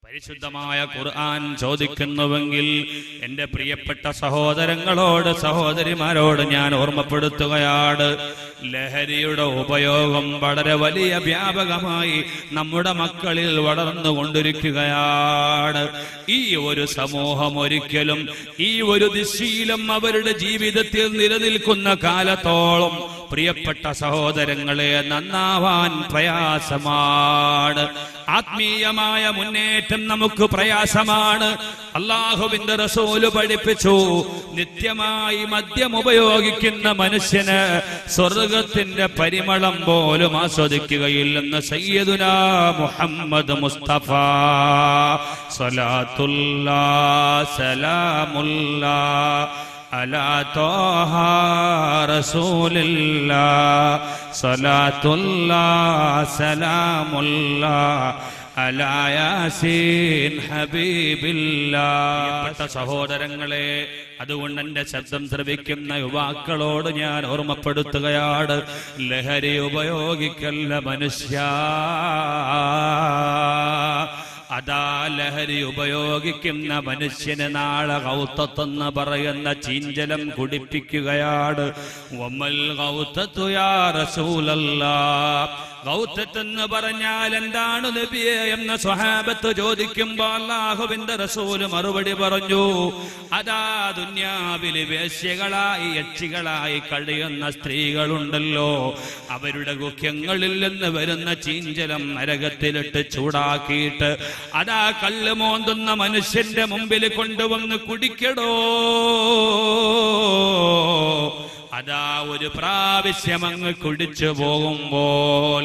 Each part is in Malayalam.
പരിശുദ്ധമായ ഖുർആൻ ചോദിക്കുന്നുവെങ്കിൽ എൻ്റെ പ്രിയപ്പെട്ട സഹോദരങ്ങളോട് സഹോദരിമാരോട് ഞാൻ ഓർമ്മപ്പെടുത്തുകയാണ്, ലഹരിയുടെ ഉപയോഗം വളരെ വലിയ വ്യാപകമായി നമ്മുടെ മക്കളിൽ വളർന്നുകൊണ്ടിരിക്കുകയാണ്. ഈ ഒരു സമൂഹം ഒരിക്കലും ഈ ഒരു ദുശ്ശീലം അവരുടെ ജീവിതത്തിൽ നിലനിൽക്കുന്ന കാലത്തോളം പ്രിയപ്പെട്ട സഹോദരങ്ങളെ നന്നാവാൻ പ്രയാസമാണ്. ആത്മീയമായ മുന്നേറ്റം നമുക്ക് പ്രയാസമാണ്. അല്ലാഹുവിന്റെ റസൂല് പഠിപ്പിച്ചു, നിത്യമായി മദ്യം ഉപയോഗിക്കുന്ന മനുഷ്യന് സ്വർഗത്തിന്റെ പരിമളം പോലും ആസ്വദിക്കുകയില്ലെന്ന് സയ്യിദുനാ മുഹമ്മദ് മുസ്തഫ സ്വലാത്തുല്ലാഹി സലാമുല്ലാഹി അലാ ത്വാഹ റസൂലില്ലാഹ് സ്വലാത്തുല്ലാഹി സലാമുല്ലാഹി അലാ യാസീൻ ഹബീബില്ലാഹ്. സഹോദരങ്ങളെ, അതുകൊണ്ട് എൻ്റെ ശബ്ദം ശ്രവിക്കുന്ന യുവാക്കളോട് ഞാൻ ഓർമ്മപ്പെടുത്തുകയാണ്, ലഹരി ഉപയോഗിക്കല്ല മനുഷ്യ. അതാ ലഹരി ഉപയോഗിക്കുന്ന മനുഷ്യന് നാളെ ഗൗത്തത്തെന്ന് പറയുന്ന ചീഞ്ചലം കുടിപ്പിക്കുകയാണ്. വമൽ ഗൗത്തത്തു യാ റസൂലല്ലാഹ്, ഗൗത്തത്തെന്ന് പറഞ്ഞാൽ എന്താണ് നബിയേ എന്ന് സ്വഹാബത്ത് ചോദിക്കുമ്പോൾ അല്ലാഹുവിന്റെ റസൂല് മറുപടി പറഞ്ഞു, അതാ ദുനിയാവിൽ വേശ്യകളായി യക്ഷികളായി കഴിയുന്ന സ്ത്രീകളുണ്ടല്ലോ, അവരുടെ ഗുഹ്യങ്ങളിൽ നിന്ന് വരുന്ന ചീഞ്ചലം നരകത്തിലിട്ട് ചൂടാക്കിയിട്ട് അതാ കല്ല് മോന്തുന്ന മനുഷ്യന്റെ മുമ്പിൽ കൊണ്ടുവന്ന് കുടിക്കടോ. അതാ ഒരു പ്രാവശ്യം അങ്ങ് കുടിച്ചു പോകുമ്പോൾ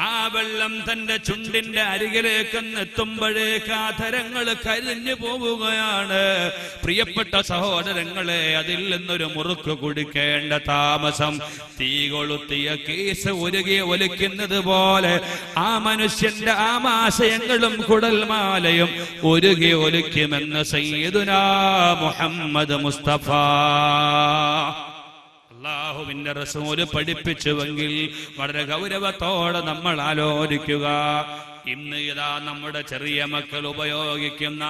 ആ വെള്ളം തന്റെ ചുണ്ടിന്റെ അരികിലേക്ക് എത്തുമ്പോഴേക്ക് ആ തരങ്ങൾ കരിഞ്ഞു പോവുകയാണ്. പ്രിയപ്പെട്ട സഹോദരങ്ങളെ, അതിൽ നിന്നൊരു മുറുക്ക് കുടിക്കേണ്ട താമസം തീ കൊളുത്തിയ കേസ് ഉരുകി ഒലിക്കുന്നത് പോലെ ആ മനുഷ്യന്റെ ആമാശയങ്ങളും കുടൽമാലയും ഉരുകി ഒലിക്കുമെന്ന് സയ്യിദുനാ മുഹമ്മദ് മുസ്തഫ അല്ലാഹുവിന്റെ റസൂല് പഠിപ്പിച്ചുവെങ്കിൽ വളരെ ഗൗരവത്തോടെ നമ്മൾ ആലോചിക്കുക. ഇന്ന് ഇതാ നമ്മുടെ ചെറിയ മക്കൾ ഉപയോഗിക്കുന്ന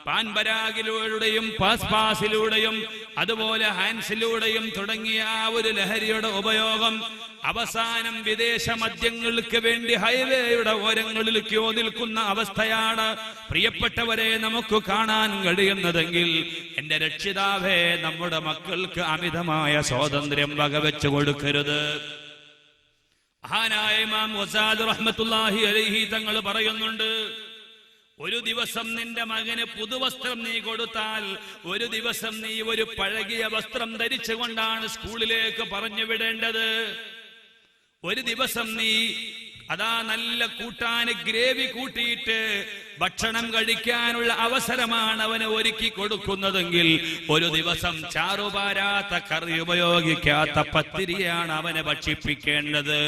പാൻപരാഗിലൂടെയും പാസിലൂടെയും അതുപോലെ ഹാൻസിലൂടെയും തുടങ്ങിയ ആ ഒരു ലഹരിയുടെ ഉപയോഗം അവസാനം വിദേശ മദ്യങ്ങൾക്ക് വേണ്ടി ഹൈവേയുടെ ഓരങ്ങളിലേക്ക് നിൽക്കുന്ന അവസ്ഥയാണ് പ്രിയപ്പെട്ടവരെ നമുക്ക് കാണാൻ കഴിയുന്നതെങ്കിൽ, എന്റെ രക്ഷിതാവേ, നമ്മുടെ മക്കൾക്ക് അമിതമായ സ്വാതന്ത്ര്യം വകവെച്ചു കൊടുക്കരുത്. മഹാനായ ഇമാം ഗസാലി റഹ്മത്തുള്ളാഹി അലൈഹി തങ്ങൾ പറയുന്നുണ്ട്, ഒരു ദിവസം നിന്റെ മകന് പുതുവസ്ത്രം നീ കൊടുത്താൽ ഒരു ദിവസം നീ ഒരു പഴകിയ വസ്ത്രം ധരിച്ചുകൊണ്ടാണ് സ്കൂളിലേക്ക് പറഞ്ഞു വിടേണ്ടത്. ഒരു ദിവസം നീ അതാ നല്ല കൂട്ടാന് ഗ്രേവി കൂട്ടിയിട്ട് ഭക്ഷണം കഴിക്കാനുള്ള അവസരമാണ് അവന് ഒരുക്കി കൊടുക്കുന്നതെങ്കിൽ ഒരു ദിവസം ചാറുപാരാത്ത കറി ഉപയോഗിക്കാത്ത പത്തിരിയാണ് അവനെ ഭക്ഷിപ്പിക്കേണ്ടത്.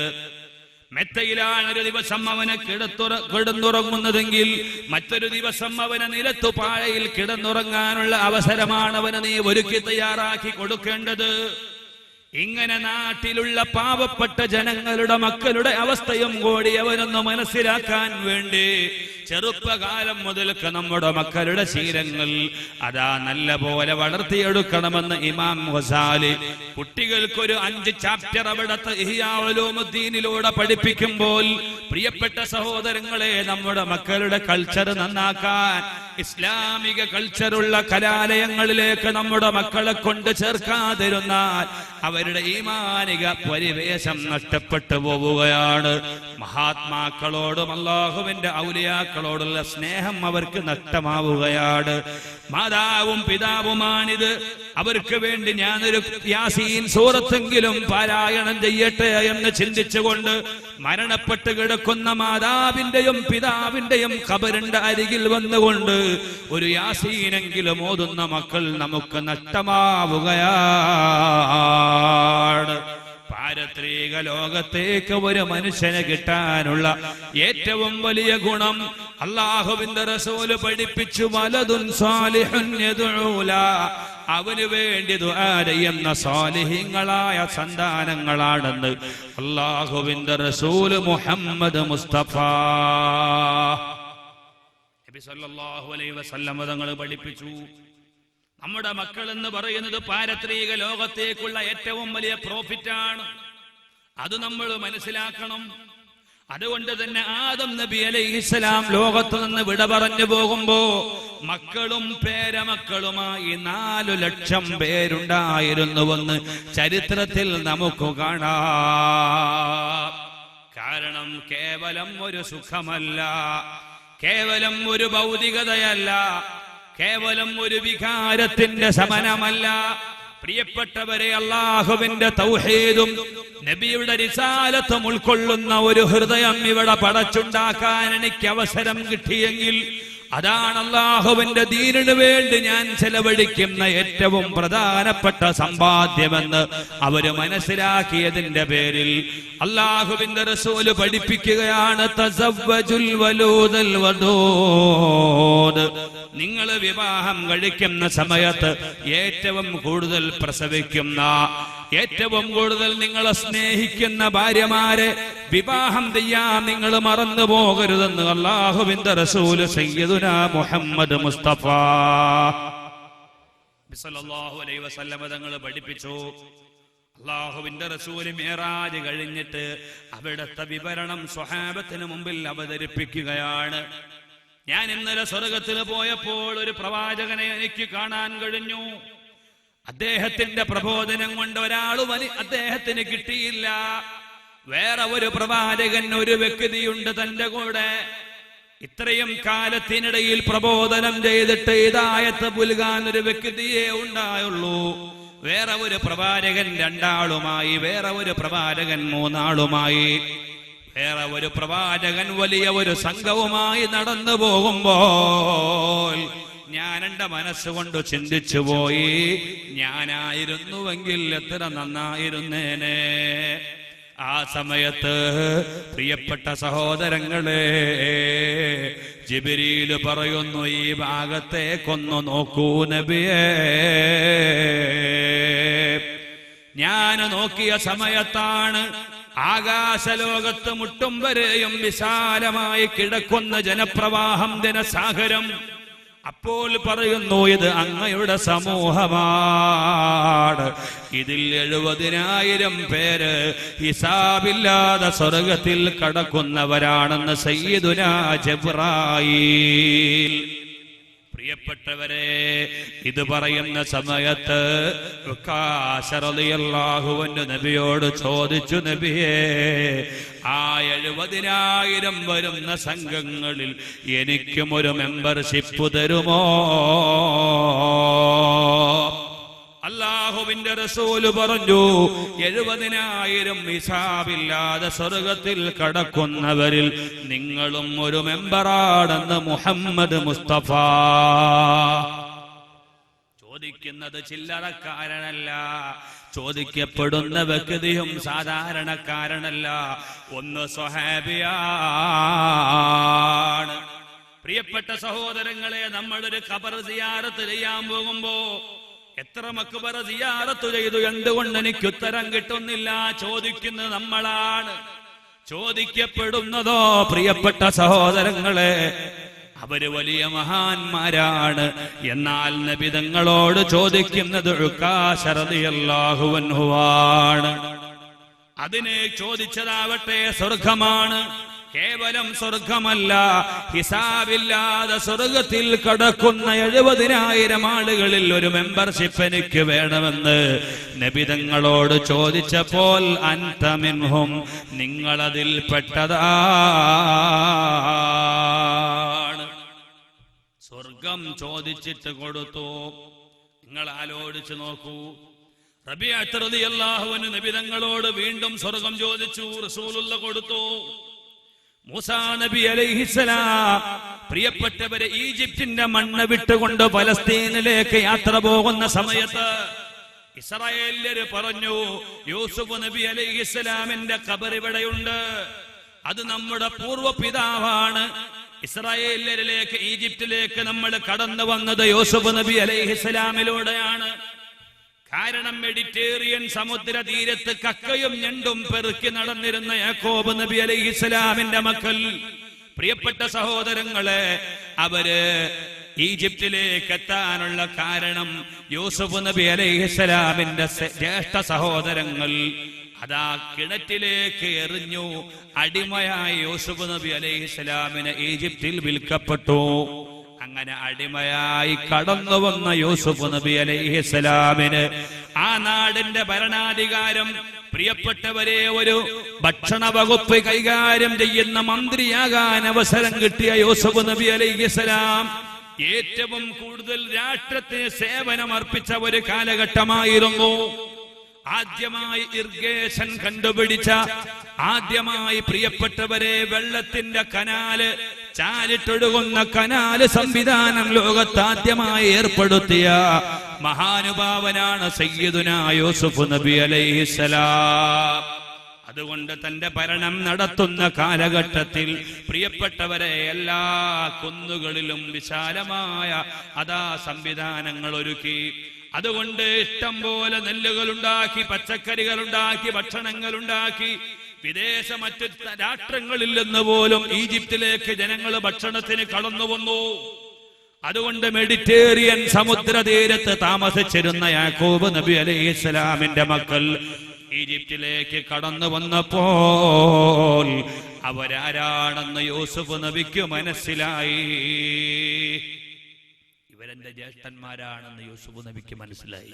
മെത്തയിലാണ് ഒരു ദിവസം അവന് കിടന്നുറങ്ങുന്നതെങ്കിൽ മറ്റൊരു ദിവസം അവന് നിലത്തുപാഴയിൽ കിടന്നുറങ്ങാനുള്ള അവസരമാണ് അവന് നീ ഒരുക്കി തയ്യാറാക്കി കൊടുക്കേണ്ടത്. ഇങ്ങനെ നാട്ടിലുള്ള പാവപ്പെട്ട ജനങ്ങളുടെ മക്കളുടെ അവസ്ഥയും കൂടി അവനൊന്ന് മനസ്സിലാക്കാൻ വേണ്ടി ചെറുപ്പകാലം മുതൽക്ക് നമ്മുടെ മക്കളുടെ ശീലങ്ങൾ അതാ നല്ല പോലെ വളർത്തിയെടുക്കണമെന്ന് ഇമാം ഗസാലി കുട്ടികൾക്കൊരു 5 ചാപ്റ്റർ അവിടത്തെ ഇഹ്യാ ഉലൂമുദ്ദീനിലൂടെ പഠിപ്പിക്കുമ്പോൾ, പ്രിയപ്പെട്ട സഹോദരങ്ങളെ, നമ്മുടെ മക്കളുടെ കൾച്ചർ നന്നാക്കാൻ ഇസ്ലാമിക കൾച്ചറുള്ള കലാലയങ്ങളിലേക്ക് നമ്മുടെ മക്കളെ കൊണ്ട് ചേർക്കാതിരുന്നാൽ അവരുടെ ഈമാനിക പരിവേശം നഷ്ടപ്പെട്ടു പോവുകയാണ്. മഹാത്മാക്കളോടും അല്ലാഹുവിന്റെ ഔലിയാക്കളോടുള്ള സ്നേഹം അവർക്ക് നഷ്ടമാവുകയാണ്. മാതാവും പിതാവുമാണിത്, അവർക്ക് വേണ്ടി ഞാനൊരു യാസീൻ സൂറത്തെങ്കിലും പാരായണം ചെയ്യട്ടെ എന്ന് ചിന്തിച്ചുകൊണ്ട് മരണപ്പെട്ട് കിടക്കുന്ന മാതാവിന്റെയും പിതാവിന്റെയും ഖബറിന്റെ അരികിൽ വന്നുകൊണ്ട് ഒരു യാസീനെങ്കിലും ഓതുന്ന മക്കൾ നമുക്ക് നഷ്ടമാവുകയാണ്. പാരത്രിക ലോകത്തേക്ക് ഒരു മനുഷ്യനെ കിട്ടാനുള്ള ഏറ്റവും വലിയ ഗുണം അല്ലാഹുവിന്റെ റസൂല് പഠിപ്പിച്ചു, വലദുൻ സാലിഹുൻ യദ്ഉല, അവന് വേണ്ടി ദുആ ചെയ്യുന്ന സാലിഹീങ്ങളായ സന്താനങ്ങളാണെന്ന് അല്ലാഹുവിന്റെ റസൂല് മുഹമ്മദ് മുസ്തഫ നബി സല്ലല്ലാഹു അലൈഹി വസല്ലം തങ്ങൾ പഠിപ്പിച്ചു, നമ്മുടെ മക്കൾ എന്ന് പറയുന്നത് പാരത്രിക ലോകത്തേക്കുള്ള ഏറ്റവും വലിയ പ്രോഫിറ്റാണ്. അത് നമ്മൾ മനസ്സിലാക്കണം. അതുകൊണ്ട് തന്നെ ആദം നബി അലൈഹിസ്സലാം ലോകത്ത് നിന്ന് വിട പറഞ്ഞു പോകുമ്പോ മക്കളും പേരമക്കളുമായി 4 ലക്ഷം പേരുണ്ടായിരുന്നുവെന്ന് ചരിത്രത്തിൽ നമുക്ക് കാണാം. കാരണം കേവലം ഒരു സുഖമല്ല, കേവലം ഒരു ഭൗതികതയല്ല, കേവലം ഒരു വികാരത്തിന്റെ ശമനമല്ല. പ്രിയപ്പെട്ടവരെ, അല്ലാഹുവിന്റെ തൗഹീദും നബിയുടെ റിസാലത്തും ഉൾക്കൊള്ളുന്ന ഒരു ഹൃദയം ഇവിടെ പടച്ചുണ്ടാക്കാൻ എനിക്ക് അവസരം കിട്ടിയെങ്കിൽ അതാണ് അല്ലാഹുവിന്റെ ദീനിനു വേണ്ടി ഞാൻ ചെലവഴിക്കുന്ന ഏറ്റവും പ്രധാനപ്പെട്ട സമ്പാദ്യമെന്ന് അവര് മനസ്സിലാക്കിയതിന്റെ പേരിൽ അല്ലാഹുവിന്റെ റസൂല് പഠിപ്പിക്കുകയാണ്, തസവ്വജുൽ വലൂദൽ വദൂദ്. നിങ്ങൾ വിവാഹം കഴിക്കുന്ന സമയത്ത് ഏറ്റവും കൂടുതൽ പ്രസവിക്കുന്ന, ഏറ്റവും കൂടുതൽ നിങ്ങളെ സ്നേഹിക്കുന്ന ഭാര്യമാരെ വിവാഹം ചെയ്യാൻ നിങ്ങൾ മറന്നു പോകരുതെന്ന് അല്ലാഹുവിന്റെ റസൂല് സയ്യിദുനാ മുഹമ്മദ് മുസ്തഫ സല്ലല്ലാഹു അലൈഹി വസല്ലം തങ്ങൾ പഠിപ്പിച്ചു. അല്ലാഹുവിന്റെ റസൂല് മിഅ്റാജ് കഴിഞ്ഞിട്ട് അവിടുത്തെ വിവരണം സ്വഹാബത്തിന് മുമ്പിൽ അവതരിപ്പിക്കുകയാണ്. ഞാൻ ഇന്നലെ സ്വർഗത്തിൽ പോയപ്പോൾ ഒരു പ്രവാചകനെ എനിക്ക് കാണാൻ കഴിഞ്ഞു. അദ്ദേഹത്തിന്റെ പ്രബോധനം കൊണ്ട് ഒരാളും അദ്ദേഹത്തിന് കിട്ടിയില്ല. വേറെ ഒരു പ്രവാചകൻ, ഒരു വ്യക്തിയുണ്ട് തന്റെ കൂടെ. ഇത്രയും കാലത്തിനിടയിൽ പ്രബോധനം ചെയ്തിട്ട് ഹിദായത്ത് പുൽകാൻ ഒരു വ്യക്തിയെ ഉണ്ടായുള്ളൂ. വേറെ ഒരു പ്രവാചകൻ 2 ആളുമായി, വേറെ ഒരു പ്രവാചകൻ 3 ആളുമായി, വേറെ ഒരു പ്രവാചകൻ വലിയ ഒരു സംഘവുമായി നടന്നു പോകുമ്പോൾ ഞാൻ എന്റെ മനസ്സുകൊണ്ട് ചിന്തിച്ചു പോയി, ഞാനായിരുന്നുവെങ്കിൽ എത്ര നന്നായിരുന്നേനെ. ആ സമയത്ത് പ്രിയപ്പെട്ട സഹോദരങ്ങളെ, ജിബ്രീല് പറയുന്നു, ഈ ഭാഗത്തേക്കൊന്നു നോക്കൂ നബിയേ. ഞാൻ നോക്കിയ സമയത്താണ് ആകാശലോകത്ത് മുട്ടും വരെയും വിശാലമായി കിടക്കുന്ന ജനപ്രവാഹം, ജനസാഗരം. അപ്പോൾ പറയുന്നു, ഇത് അങ്ങയുടെ സമൂഹമാണ്. ഇതിൽ 70,000 പേര് ഹിസാബില്ലാതെ സ്വർഗത്തിൽ കടക്കുന്നവരാണെന്ന് സയ്യിദുനാ ജിബ്രായീൽ. പ്രിയപ്പെട്ടവരെ, ഇത് പറയുന്ന സമയത്ത് നബിയോട് ചോദിച്ചു, നബിയേ, ആ 70,000 വരുന്ന സംഘങ്ങളിൽ എനിക്കും ഒരു മെമ്പർഷിപ്പ് തരുമോ? അല്ലാഹുവിന്റെ റസൂല് പറഞ്ഞു, 70,000 ഹിസാബില്ലാതെ സ്വർഗത്തിൽ കടക്കുന്നവരിൽ നിങ്ങളും ഒരു മെമ്പറാണെന്ന് മുഹമ്മദ് മുസ്തഫ. ചോദിക്കുന്നത് ചില്ലറക്കാരനല്ല, ചോദിക്കപ്പെടുന്ന വ്യക്തിയും സാധാരണക്കാരനല്ല, ഒന്ന് സ്വഹാബിയാണ്. പ്രിയപ്പെട്ട സഹോദരങ്ങളെ, നമ്മളൊരു ഖബർ സിയാറത്ത് ചെയ്യാൻ പോകുമ്പോ എത്ര മക്ബറ സിയാറത്ത് ചെയ്തു, എന്തുകൊണ്ട് എനിക്ക് ഉത്തരം കിട്ടുന്നില്ല? ചോദിക്കുന്നത് നമ്മളാണ്. ചോദിക്കപ്പെടുന്നതോ പ്രിയപ്പെട്ട സഹോദരങ്ങളെ, അവര് വലിയ മഹാന്മാരാണ്. എന്നാൽ നബി തങ്ങളോട് ചോദിക്കുന്നത് ഉക്കാശ റളിയല്ലാഹു അൻഹുവാണ്. അതിനെ ചോദിച്ചതാവട്ടെ സ്വർഗമാണ്. കേവലം സ്വർഗമല്ല, ഹിസാബില്ലാതെ സ്വർഗത്തിൽ കടക്കുന്ന 70,000 ആളുകളിൽ ഒരു മെമ്പർഷിപ്പ് എനിക്ക് വേണമെന്ന് നബി തങ്ങളോട് ചോദിച്ചപ്പോൾ അൻത മിൻഹും, നിങ്ങളതിൽ പെട്ടതാണ്. സ്വർഗം ചോദിച്ചിട്ട് കൊടുത്തു. നിങ്ങൾ ആലോചിച്ച് നോക്കൂ. റബീഅത്ത് റളിയല്ലാഹു അൻഹു നബി തങ്ങളോട് വീണ്ടും സ്വർഗം ചോദിച്ചു, റസൂലുള്ള കൊടുത്തു. മൂസാ നബി അലൈഹിസ്സലാം, പ്രിയപ്പെട്ടവരെ, ഈജിപ്തിന്റെ മണ്ണ് വിട്ടുകൊണ്ട് ഫലസ്തീനിലേക്ക് യാത്ര പോകുന്ന സമയത്ത് ഇസ്രായേല്യര് പറഞ്ഞു, യൂസുഫ് നബി അലൈഹിസ്സലാമിന്റെ ഖബർ ഇവിടെയുണ്ട്, അത് നമ്മുടെ പൂർവ്വ പിതാവാണ്. ഇസ്രായേല്യരിലേക്ക്, ഈജിപ്തിലേക്ക് നമ്മൾ കടന്നു വന്നത് യൂസുഫ് നബി അലൈഹിസ്സലാമിലൂടെയാണ്. കാരണം മെഡിറ്ററേനിയൻ സമുദ്ര തീരത്ത് കക്കയും ഞണ്ടും പെറുക്കി നടന്നിരുന്ന യാക്കോബ് നബി അലൈഹിസ്സലാമിന്റെ മക്കൾ പ്രിയപ്പെട്ട സഹോദരങ്ങളെ, അവര് ഈജിപ്തിലേക്ക് എത്താനുള്ള കാരണം യൂസുഫ് നബി അലൈഹിസ്സലാമിന്റെ ജ്യേഷ്ഠ സഹോദരങ്ങൾ അതാ കിണറ്റിലേക്ക് എറിഞ്ഞു. അടിമയായ യൂസുഫ് നബി അലൈഹിസ്സലാമിന് ഈജിപ്തിൽ വിൽക്കപ്പെട്ടു. അങ്ങനെ അടിമയായി കടന്നു വന്ന യൂസുഫ് നബി അലൈഹിസ്സലാമിന് ആ നാടിന്റെ ഭരണാധികാരം, പ്രിയപ്പെട്ടവരെ, ഒരു ഭക്ഷണ വകുപ്പ് കൈകാര്യം ചെയ്യുന്ന മന്ത്രിയാകാൻ അവസരം കിട്ടിയ യൂസുഫ് നബി അലൈഹിസ്സലാം ഏറ്റവും കൂടുതൽ രാഷ്ട്രത്തിന് സേവനം അർപ്പിച്ച ഒരു കാലഘട്ടമായിരുന്നു. ആദ്യമായി ഇറിഗേഷൻ കണ്ടുപിടിച്ച, ആദ്യമായി പ്രിയപ്പെട്ടവരെ വെള്ളത്തിന്റെ കനാല്, ചാലിട്ടൊഴുകുന്ന കനാല് സംവിധാനം ലോകത്ത് ആദ്യമായി ഏർപ്പെടുത്തിയ മഹാനുഭാവനാണ് സയ്യിദുനാ യൂസുഫ് നബി അലൈഹിസ്സലാം. അതുകൊണ്ട് തന്റെ ഭരണം നടത്തുന്ന കാലഘട്ടത്തിൽ പ്രിയപ്പെട്ടവരെ എല്ലാ കുന്നുകളിലും വിശാലമായ സംവിധാനങ്ങൾ ഒരുക്കി. അതുകൊണ്ട് ഇഷ്ടം പോലെ നെല്ലുകൾ ഉണ്ടാക്കി, പച്ചക്കറികൾ ഉണ്ടാക്കി, ഭക്ഷണങ്ങൾ ഉണ്ടാക്കി. വിദേശ മറ്റു രാഷ്ട്രങ്ങളിൽ നിന്ന് പോലും ഈജിപ്തിലേക്ക് ജനങ്ങൾ ഭക്ഷണത്തിന് കടന്നു വന്നു. അതുകൊണ്ട് മെഡിറ്ററേനിയൻ സമുദ്രതീരത്ത് താമസിച്ചിരുന്ന യാക്കൂബ് നബി അലൈഹിസ്സലാമിന്റെ മക്കൾ ഈജിപ്തിലേക്ക് കടന്നു വന്നപ്പോൾ അവരാരാണെന്ന് യൂസുഫ് നബിക്ക് മനസ്സിലായി. ഇവരെന്റെ ജ്യേഷ്ഠന്മാരാണെന്ന് യൂസുഫ് നബിക്ക് മനസ്സിലായി.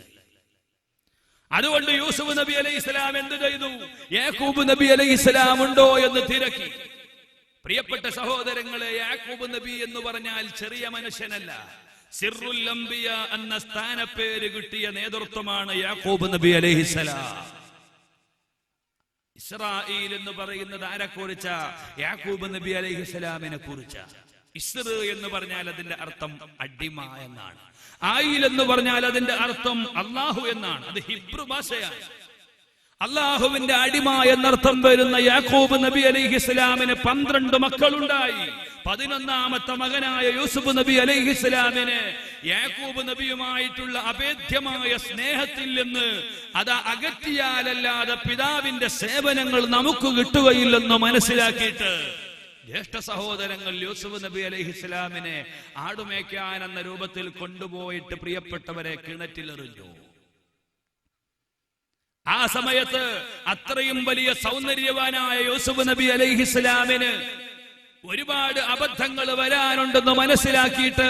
അതുകൊണ്ട് യൂസുഫ് നബി അലൈഹിസ്സലാം എന്ത് ചെയ്തു? യാക്കൂബ് നബി അലൈഹിസ്സലാം ഉണ്ടോ എന്ന് തിരക്കി. പ്രിയപ്പെട്ട സഹോദരങ്ങളെ, യാക്കൂബ് നബി എന്ന് പറഞ്ഞാൽ ചെറിയ മനുഷ്യനല്ല. സിർറുൽ അംബിയ എന്ന സ്ഥാനപ്പേര് കിട്ടിയ നേതൃത്വമാണ് യാക്കൂബ് നബി അലൈഹിസ്സലാം. ഇസ്രായേൽ എന്ന് പറയുന്നത് ആരെക്കുറിച്ച? യാക്കൂബ് നബി അലൈഹിസ്സലാമിനെ കുറിച്ച. ഇസ്ര എന്ന് പറഞ്ഞാൽ അതിന്റെ അർത്ഥം അടിമ എന്നാണ്. ആയിൽ എന്ന് പറഞ്ഞാൽ അതിന്റെ അർത്ഥം അള്ളാഹു എന്നാണ്. അത് ഹിബ്രു ഭാഷയാണ്. അള്ളാഹുവിന്റെ അടിമ എന്നർത്ഥം വരുന്ന യാക്കൂബ് നബി അലൈഹിസ്സലാമിന് 12 മക്കളുണ്ടായി. 11ാമത്തെ മകനായ യൂസുഫ് നബി അലൈഹിസ്സലാമിന് യാക്കൂബ് നബിയുമായിട്ടുള്ള അഭേദ്യമായ സ്നേഹത്തിൽ നിന്ന് അകറ്റിയാലല്ലാതെ പിതാവിന്റെ സേവനങ്ങൾ നമുക്ക് കിട്ടുകയില്ലെന്ന് മനസ്സിലാക്കിയിട്ട് ജ്യേഷ്ഠ സഹോദരങ്ങൾ യൂസുഫ് നബി അലൈഹിസ്സലാമിനെ ആടുമേക്കാൻ എന്ന രൂപത്തിൽ കൊണ്ടുപോയിട്ട് പ്രിയപ്പെട്ടവരെ കിണറ്റിലെറിഞ്ഞു. ആ സമയത്ത് അത്രയും വലിയ സൗന്ദര്യവാനായ യൂസുഫ് നബി അലൈഹിസ്സലാമിന് ഒരുപാട് അബദ്ധങ്ങൾ വരാനുണ്ടെന്ന് മനസ്സിലാക്കിയിട്ട്,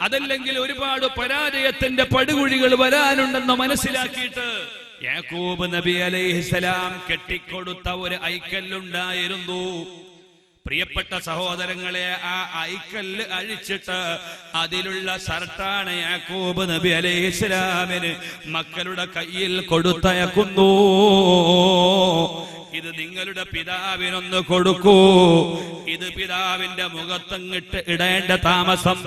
അതല്ലെങ്കിൽ ഒരുപാട് പരാജയത്തിന്റെ പടുകുഴികൾ വരാനുണ്ടെന്ന് മനസ്സിലാക്കിയിട്ട് യാക്കൂബ് നബി അലൈഹിസ്സലാം കെട്ടിക്കൊടുത്ത ഒരു ഐക്കല്ലുണ്ടായിരുന്നു. പ്രിയപ്പെട്ട സഹോദരങ്ങളെ, ആ ഐക്കല്ല് അഴിച്ചിട്ട് അതിലുള്ള ഷർട്ടാണ് യാക്കൂബ് നബി അലൈഹിസ്സലാമിന് മക്കളുടെ കയ്യിൽ കൊടുത്തയക്കുന്നു. ഇത് നിങ്ങളുടെ പിതാവിനൊന്ന് കൊടുക്കൂ. ഇത് പിതാവിന്റെ മുഖത്തങ്ങിട്ട് ഇടേണ്ട താമസം.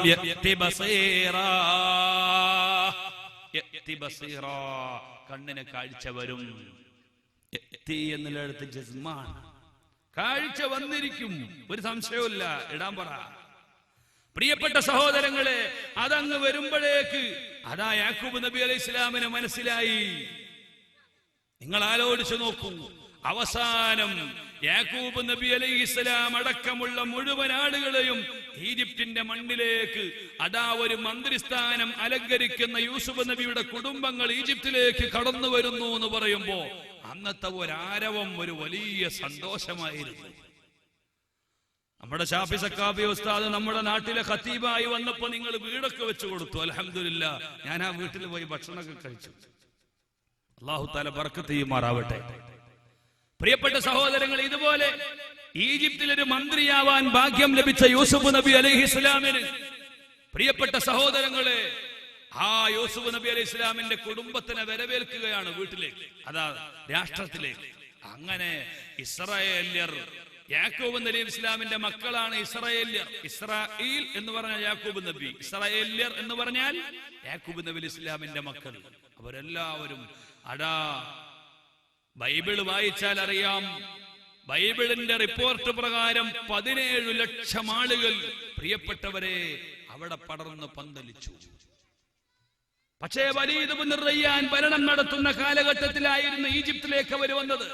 കണ്ണിന് കാഴ്ച വരും. എന്നുള്ളിടത്ത് ജസ്മാൻ, കാഴ്ച വന്നിരിക്കും, ഒരു സംശയവുമില്ല. ഇടാൻ പറ. പ്രിയപ്പെട്ട സഹോദരങ്ങളെ, അതങ്ങ് വരുമ്പോഴേക്ക് യാക്കൂബ് നബി അലൈഹിസ്സലാമിന് മനസ്സിലായി. നിങ്ങൾ ആലോചിച്ചു നോക്കൂ. അവസാനം യാക്കൂബ് നബി അലൈഹിസ്സലാം അടക്കമുള്ള മുഴുവൻ ആളുകളെയും ഈജിപ്തിന്റെ മണ്ണിലേക്ക് ഒരു മന്ത്രിസ്ഥാനം അലങ്കരിക്കുന്ന യൂസുഫ് നബിയുടെ കുടുംബങ്ങൾ ഈജിപ്തിലേക്ക് കടന്നു വരുന്നു എന്ന് പറയുമ്പോ അന്നത്തെ ഒരാരവം ഒരു വലിയ സന്തോഷമായിരുന്നു. നമ്മുടെ ഷാഫി സക്കാഫി ഉസ്താദ് നമ്മുടെ നാട്ടിലെ ഖത്തീബായി വന്നപ്പോ നിങ്ങൾ വീടൊക്കെ വെച്ചു കൊടുത്തു. അൽഹംദുലില്ലാ, ഞാൻ ആ വീട്ടിൽ പോയി ഭക്ഷണമൊക്കെ കഴിച്ചു. അല്ലാഹു തആല ബർക്കത്ത് ചെയ്യുമാറാവട്ടെ. പ്രിയപ്പെട്ട സഹോദരങ്ങൾ, ഇതുപോലെ ഈജിപ്തിലൊരു മന്ത്രിയാവാൻ ഭാഗ്യം ലഭിച്ച യൂസുഫ് നബി അലൈഹിസ്സലാമിന് പ്രിയപ്പെട്ട സഹോദരങ്ങളെ, യൂസുഫ് നബി അലൈഹിസ്സലാമിന്റെ കുടുംബത്തിനെ വരവേൽക്കുകയാണ് വീട്ടിലേക്ക്, രാഷ്ട്രത്തിലേക്ക്. അങ്ങനെ ഇസ്രായേല്യർ, യാക്കൂബ് നബി ഇസ്ലാമിന്റെ മക്കളാണ് ഇസ്രായേല്യർ. ഇസ്രായേൽ എന്ന് പറഞ്ഞാൽ യാക്കൂബ് നബി, ഇസ്രായേല്യർ എന്ന് പറഞ്ഞാൽ യാക്കൂബ് നബി ഇസ്ലാമിന്റെ മക്കൾ. അവരെല്ലാവരും ബൈബിൾ വായിച്ചാൽ അറിയാം, ബൈബിളിന്റെ റിപ്പോർട്ട് പ്രകാരം 17 ലക്ഷം ആളുകൾ പ്രിയപ്പെട്ടവരെ അവിടെ പടർന്ന് പന്തലിച്ചു. പക്ഷേ വലീദ് ഇബ്നു റയ്യാൻ ഭരണം നടത്തുന്ന കാലഘട്ടത്തിലായിരുന്നു ഈജിപ്തിലേക്ക് അവർ വന്നത്.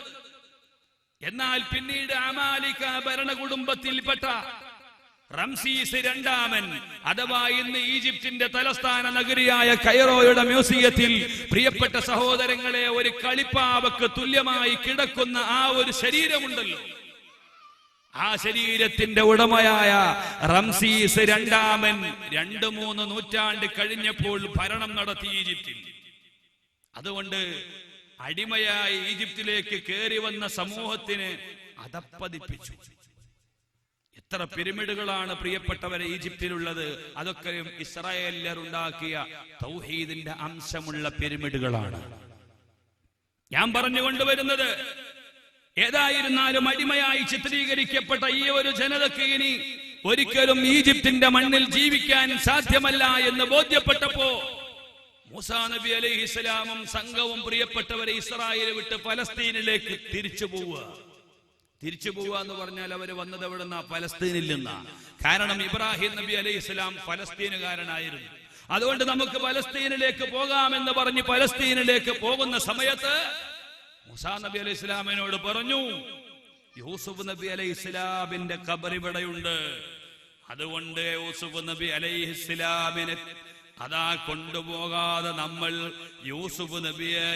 എന്നാൽ പിന്നീട് അമാലിക ഭരണകുടുംബത്തിൽപ്പെട്ട റംസീസ് രണ്ടാമൻ അഥവാ ഇന്ന് ഈജിപ്തിന്റെ തലസ്ഥാന നഗരിയായ കൈറോയുടെ മ്യൂസിയത്തിൽ പ്രിയപ്പെട്ട സഹോദരങ്ങളെ ഒരു കളിപ്പാവക്ക് തുല്യമായി കിടക്കുന്ന ആ ഒരു ശരീരമുണ്ടല്ലോ, ആ ശരീരത്തിന്റെ ഉടമയായ റംസീസ് രണ്ടാമൻ 2-3 നൂറ്റാണ്ട് കഴിഞ്ഞപ്പോൾ ഭരണം നടത്തി ഈജിപ്തിൽ. അതുകൊണ്ട് അടിമയായി ഈജിപ്തിലേക്ക് കയറി വന്ന സമൂഹത്തിന് അതപ്പതിപ്പിച്ചു. എത്ര പിരമിഡുകളാണ് പ്രിയപ്പെട്ടവരെ ഈജിപ്തിലുള്ളത്. അതൊക്കെ ഇസ്രായേലിയർ ഉണ്ടാക്കിയ തൗഹീദിന്റെ അംശമുള്ള പിരമിഡുകളാണ്. ഞാൻ പറഞ്ഞുകൊണ്ടുവരുന്നത്, ഏതായിരുന്നാലും അടിമയായി ചിത്രീകരിക്കപ്പെട്ട ഈ ഒരു ജനതയ്ക്ക് ഇനി ഒരിക്കലും ഈജിപ്തിന്റെ മണ്ണിൽ ജീവിക്കാൻ സാധ്യമല്ല എന്ന് ബോധ്യപ്പെട്ടപ്പോ മൂസാ നബി അലൈഹിസ്സലാമും സംഘവും പ്രിയപ്പെട്ടവരെ ഇസ്രായേൽ വിട്ട് ഫലസ്തീനിലേക്ക് തിരിച്ചു പോവുക എന്ന് പറഞ്ഞാൽ അവർ വന്നത് എവിടെ നിന്നാ? ഫലസ്തീനിൽ നിന്നാ. കാരണം ഇബ്രാഹിം നബി അലൈഹിസ്സലാം ഫലസ്തീനുകാരനായിരുന്നു. അതുകൊണ്ട് നമുക്ക് ഫലസ്തീനിലേക്ക് പോകാമെന്ന് പറഞ്ഞ് ഫലസ്തീനിലേക്ക് പോകുന്ന സമയത്ത് മൂസാ നബി അലൈഹി ഇസ്ലാമിനോട് പറഞ്ഞു, യൂസുഫ് നബി അലൈഹി ഇസ്ലാമിന്റെ ഖബർ ഇവിടെയുണ്ട്. അതുകൊണ്ട് യൂസുഫ് നബി അലൈഹി ഇസ്ലാമിനെ അതാ കൊണ്ടുപോകാതെ നമ്മൾ യൂസുഫ് നബിയെ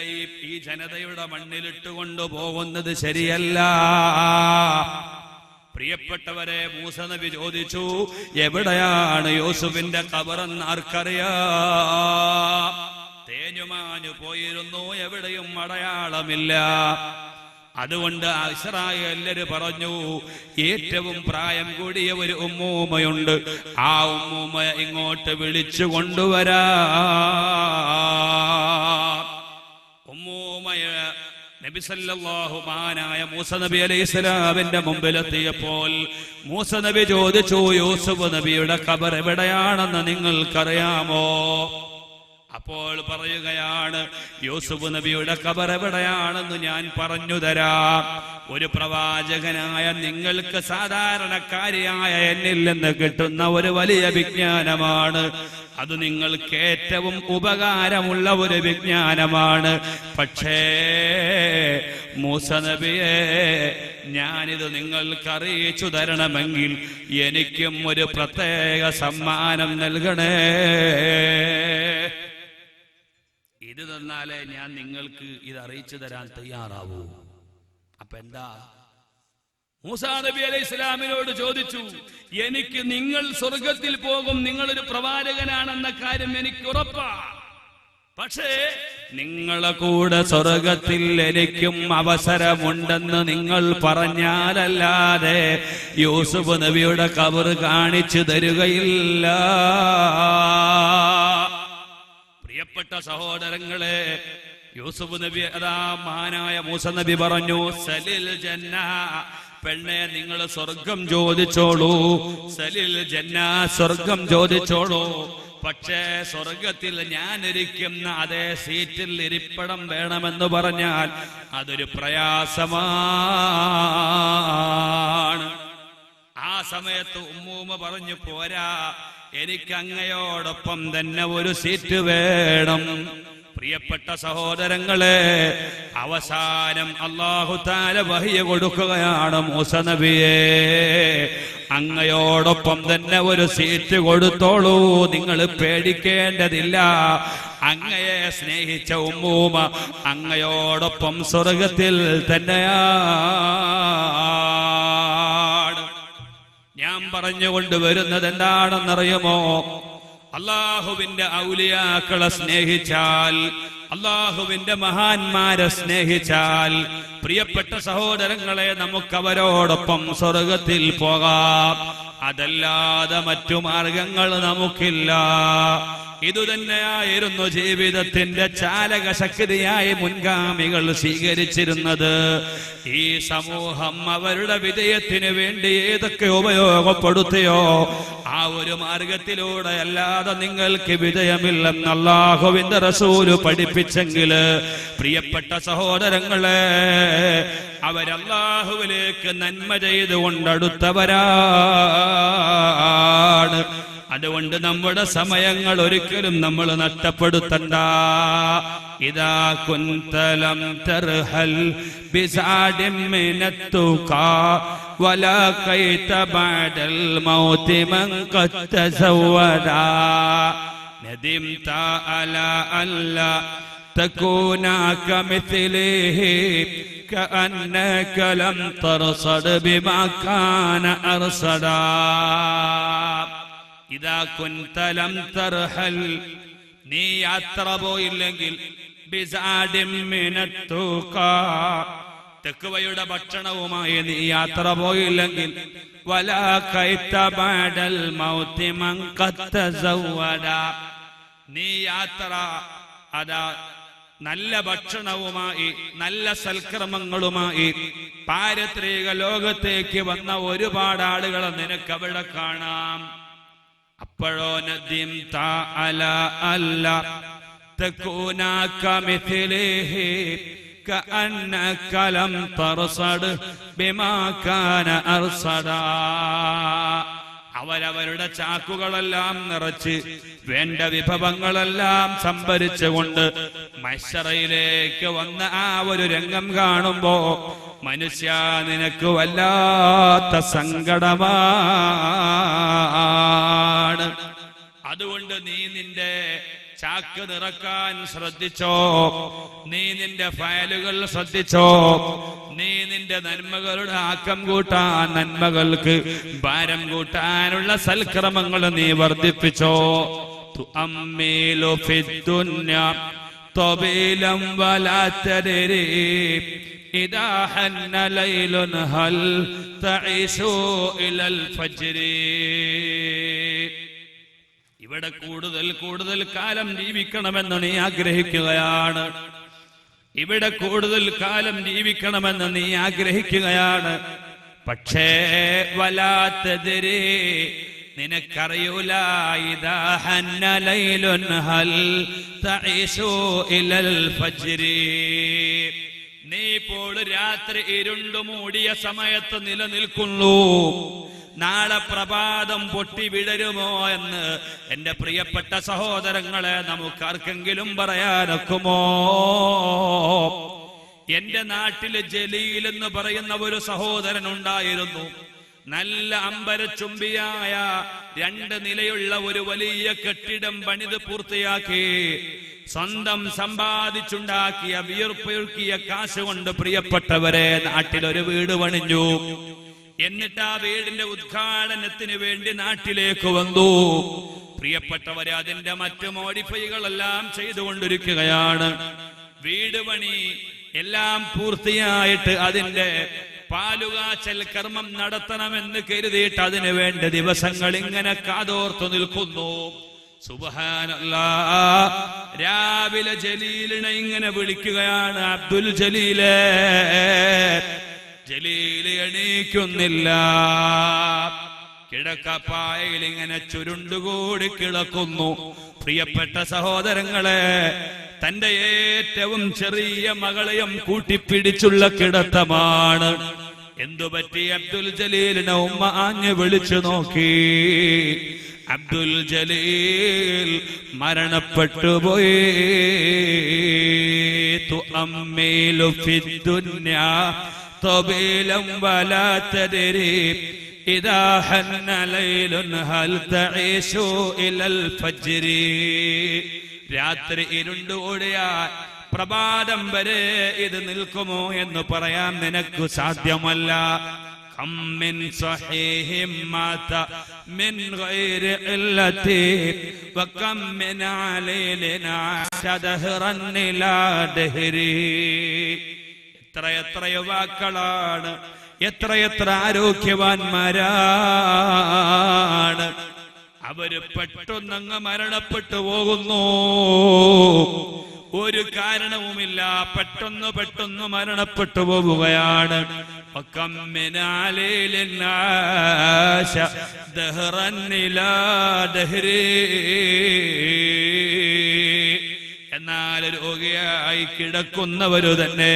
ഈ ജനതയുടെ മണ്ണിലിട്ട് കൊണ്ടുപോകുന്നത് ശരിയല്ല. പ്രിയപ്പെട്ടവരെ, മൂസ നബി ചോദിച്ചു, എവിടെയാണ് യൂസുഫിന്റെ ഖബറെന്ന് ആർക്കറിയാം? തേഞ്ഞുമാഞ്ഞു പോയിരുന്നു, എവിടെയും അടയാളമില്ല. അതുകൊണ്ട് ഇസ്രായേല്യര് പറഞ്ഞു, ഏറ്റവും പ്രായം കൂടിയ ഒരു ഉമ്മൂമ്മയുണ്ട്, ആ ഉമ്മൂമ്മയെ ഇങ്ങോട്ട് വിളിച്ചു കൊണ്ടുവരാ. ഉമ്മൂമ്മയെ നബി സല്ലല്ലാഹു മാനായ മൂസ നബി അലൈഹിസ്സലാമിന്റെ മുമ്പിലെത്തിയപ്പോൾ മൂസ നബി ചോദിച്ചു, യൂസുഫ് നബിയുടെ ഖബർ എവിടെയാണെന്ന് നിങ്ങൾക്കറിയാമോ? അപ്പോൾ പറയുകയാണ്, യൂസുഫ് നബിയുടെ ഖബർ എവിടെയാണെന്ന് ഞാൻ പറഞ്ഞു തരാം. ഒരു പ്രവാചകനായ നിങ്ങൾക്ക് സാധാരണക്കാരിയായ എന്നിൽ നിന്ന് കിട്ടുന്ന ഒരു വലിയ വിജ്ഞാനമാണ്. അത് നിങ്ങൾക്ക് ഏറ്റവും ഉപകാരമുള്ള ഒരു വിജ്ഞാനമാണ്. പക്ഷേ മൂസ നബിയെ, ഞാനിത് നിങ്ങൾക്ക് അറിയിച്ചു തരണമെങ്കിൽ എനിക്കും ഒരു പ്രത്യേക സമ്മാനം നൽകണേ. ഇത് തന്നാലേ ഞാൻ നിങ്ങൾക്ക് ഇത് അറിയിച്ചു തരാൻ തയ്യാറാവൂ. അപ്പൊ എന്താ? മൂസാ നബി അലൈഹി ഇസ്ലാമിനോട് ചോദിച്ചു, എനിക്ക് നിങ്ങൾ സ്വർഗത്തിൽ പോകും, നിങ്ങളൊരു പ്രവാചകനാണെന്ന കാര്യം എനിക്ക് ഉറപ്പാ. പക്ഷേ നിങ്ങളെ കൂടെ സ്വർഗത്തിൽ എനിക്കും അവസരമുണ്ടെന്ന് നിങ്ങൾ പറഞ്ഞാലല്ലാതെ യൂസുഫ് നബിയുടെ ഖബർ കാണിച്ചു തരുകയില്ല. പ്രിയപ്പെട്ട സഹോദരങ്ങളെ, യൂസുഫ് നബി അതാ മഹാനായ മൂസ നബി പറഞ്ഞു, സലിൽ ജന്ന, പെണ്ണെ നിങ്ങൾ സ്വർഗം ചോദിച്ചോളൂ. സലിൽ ജന്ന, സ്വർഗം ചോദിച്ചോളൂ. പക്ഷേ സ്വർഗത്തിൽ ഞാൻ ഇരിക്കുന്ന അതേ സീറ്റിൽ ഇരിപ്പിടം വേണമെന്ന് പറഞ്ഞാൽ അതൊരു പ്രയാസമാണ്. ആ സമയത്ത് ഉമ്മൂമ്മ പറഞ്ഞു, പോരാ, എനിക്ക് അങ്ങയോടൊപ്പം തന്നെ ഒരു സീറ്റ് വേണം. പ്രിയപ്പെട്ട സഹോദരങ്ങളെ, അവസാനം അല്ലാഹു തആല വഹി കൊടുക്കുകയാണ്, മൂസ നബിയെ, അങ്ങയോടൊപ്പം തന്നെ ഒരു സീറ്റ് കൊടുത്തോളൂ, നിങ്ങൾ പേടിക്കേണ്ടതില്ല. അങ്ങയെ സ്നേഹിച്ച ഉമ്മൂമ്മ അങ്ങയോടൊപ്പം സ്വർഗത്തിൽ തന്നെയാണ്. ഞാൻ പറഞ്ഞുകൊണ്ട് വരുന്നത് എന്താണെന്നറിയുമോ? അള്ളാഹുവിന്റെ ഔലിയാക്കളെ സ്നേഹിച്ചാൽ, അള്ളാഹുവിന്റെ മഹാന്മാരെ സ്നേഹിച്ചാൽ, പ്രിയപ്പെട്ട സഹോദരങ്ങളെ, നമുക്കവരോടൊപ്പം സ്വർഗത്തിൽ പോകാം. അതല്ലാതെ മറ്റു മാർഗങ്ങൾ നമുക്കില്ല. ഇതുതന്നെയായിരുന്നു ജീവിതത്തിന്റെ ചാലക ശക്തിയായി മുൻഗാമികൾ സ്വീകരിച്ചിരുന്നത്. ഈ സമൂഹം അവരുടെ വിജയത്തിന് വേണ്ടി ഏതൊക്കെ ഉപയോഗപ്പെടുത്തിയോ ആ ഒരു മാർഗത്തിലൂടെ അല്ലാതെ നിങ്ങൾക്ക് വിജയമില്ലെന്ന് അല്ലാഹുവിന്റെ റസൂല് പഠിപ്പിച്ചെങ്കിൽ, പ്രിയപ്പെട്ട സഹോദരങ്ങളെ, അവരല്ലാഹുവിലേക്ക് നന്മ ചെയ്തുകൊണ്ടടുത്തവരാണ്. അതുകൊണ്ട് നമ്മുടെ സമയങ്ങൾ ഒരിക്കലും നമ്മൾ നഷ്ടപ്പെടുത്തണ്ട. ഇദാ കുൻത ലം തർഹൽ ബിസാദിൻ മിനത്തുഖാ വലാഖൈത ബഅദൽ മൗതി മൻ ഖദ് തസവദാ നദിംത അലാ അല്ലാ തകൂന കമിത്ലിഹി കഅന്നക ലം തർസദ് ബിമാ കാന അർസദാ ഇദാ കുൻത ലം തർഹൽ നീ യാത്ര പോയില്ലെങ്കിൽ ബിസാദിൻ മിനത്തുഖാ തഖ്വയുടെ ഭക്ഷണവുമായി നീ യാത്ര പോയില്ലെങ്കിൽ വലാഖൈത ബഅദൽ മൗതി മൻ ഖദ് തസവദാ നീ യാത്ര അതാ നല്ല ഭക്ഷണവുമായി നല്ല സൽക്കർമ്മങ്ങളുമായി പാരത്രിക ലോകത്തേക്ക് വന്ന ഒരുപാട് ആളുകളെ നിനക്ക് അവിടെ കാണാം. അപ്പോഴോ നദിം തഅല അല്ല തകൂന കമിത്ലിഹി കഅന്നക ലം തർസദ് ബിമാ കാന അർസദാ അവരവരുടെ ചാക്കുകളെല്ലാം നിറച്ച് വേണ്ട വിഭവങ്ങളെല്ലാം സംഭരിച്ചുകൊണ്ട് മഹ്ശറയിലേക്ക് വന്ന ആ ഒരു രംഗം കാണുമ്പോ മനുഷ്യ നിനക്ക് വല്ലാത്ത സങ്കടമാണ്. അതുകൊണ്ട് നീ നിന്റെ ചാക്ക് നിറക്കാൻ ശ്രദ്ധിച്ചോ, നീ നിന്റെ ഫയലുകൾ ശ്രദ്ധിച്ചോ, നീ നിന്റെ നന്മകളുടെ ആക്കം കൂട്ടാൻ നന്മകൾക്ക് ഭാരം കൂട്ടാനുള്ള സൽക്രമങ്ങൾ നീ വർദ്ധിപ്പിച്ചോ. തുഅമ്മിലു ഫിദ്ദുന്യ തബീലം വലാ തദരി ഇദാ ഹന്ന ലൈലുൻ ഹൽ തഈശു ഇലൽ ഫജ്രി ഇവിടെ കൂടുതൽ കൂടുതൽ കാലം ജീവിക്കണമെന്ന് നീ ആഗ്രഹിക്കുകയാണ്. ഇവിടെ കൂടുതൽ കാലം ജീവിക്കണമെന്ന് നീ ആഗ്രഹിക്കുകയാണ്. പക്ഷേ വലാത്തതിരെ നിനക്കറിയൂല ഇദാ ഹന്ന ലൈലുൻ ഹൽ തഈശു ഇലൽ ഫജ്രി നീ ഇപ്പോൾ രാത്രി ഇരുണ്ടു മൂടിയ സമയത്ത് നിലനിൽക്കുന്നു. നാളെ പ്രഭാതം പൊട്ടി വിടരുമോ എന്ന് എന്റെ പ്രിയപ്പെട്ട സഹോദരങ്ങളെ നമുക്കാർക്കെങ്കിലും പറയാനൊക്കുമോ? എന്റെ നാട്ടില് ജലീൽ എന്ന് പറയുന്ന ഒരു സഹോദരൻ ഉണ്ടായിരുന്നു. നല്ല അമ്പരച്ചുംബിയായ 2 നിലയുള്ള ഒരു വലിയ കെട്ടിടം പണിത് പൂർത്തിയാക്കി സ്വന്തം സമ്പാദിച്ചുണ്ടാക്കിയ വിയർപ്പൊഴുക്കിയ കാശ് കൊണ്ട് പ്രിയപ്പെട്ടവരെ നാട്ടിലൊരു വീട് പണിഞ്ഞു. എന്നിട്ട് ആ വീടിന്റെ ഉദ്ഘാടനത്തിന് വേണ്ടി നാട്ടിലേക്ക് വന്നു. പ്രിയപ്പെട്ടവരെ അതിന്റെ മറ്റു മോഡിഫൈകളെല്ലാം ചെയ്തുകൊണ്ടിരിക്കുകയാണ്. വീട് പണി എല്ലാം പൂർത്തിയായിട്ട് അതിന്റെ പാലുകാച്ചൽ കർമ്മം നടത്തണമെന്ന് കരുതിയിട്ട് അതിനു വേണ്ട ദിവസങ്ങൾ ഇങ്ങനെ കാതോർത്തു നിൽക്കുന്നു. സുബ്ഹാനല്ലാഹ് രാവിലെ ജലീലിനെ ഇങ്ങനെ വിളിക്കുകയാണ്, അബ്ദുൽ ജലീലേ. ജലീല് എണീക്കുന്നില്ല. കിടക്കപ്പായയിൽ ഇങ്ങനെ ചുരുണ്ടുകൂടി കിടക്കുന്നു. പ്രിയപ്പെട്ട സഹോദരങ്ങളെ, തന്റെ ഏറ്റവും ചെറിയ മകളെയും കൂട്ടിപ്പിടിച്ചുള്ള കിടത്തമാണ്. എന്തുപറ്റി? അബ്ദുൽ ജലീലിനെ ഉമ്മ ആഞ്ഞു വിളിച്ചു നോക്കി. അബ്ദുൽ ജലീൽ മരണപ്പെട്ടു പോയി. തുഅമ്മിലു ഫിദ്ദുന്യാ طويلا ولا تدري إذا حن ليل هل تعيش إلى الفجر രാത്രി ഇരുണ്ടോടിയാൽ പ്രഭാതം വരെ ഇത് നിൽക്കുമോ എന്ന് പറയാൻ നിനക്ക് സാധ്യമല്ല. കം മിൻ സഹീഹിൻ മാത മിൻ ഗൈരി ഇല്ലതി വകം മിൻ അലീലിന ശദഹറൻ ഇലാ ദഹരി എത്ര യുവാക്കളാണ്, എത്ര ആരോഗ്യവാന്മാരാണ്. അവര് പെട്ടെന്നങ്ങ് മരണപ്പെട്ടു പോകുന്നു. ഒരു കാരണവുമില്ല, പെട്ടെന്ന് മരണപ്പെട്ടു പോവുകയാണ്. എന്നാൽ രോഗിയായി കിടക്കുന്നവരു തന്നെ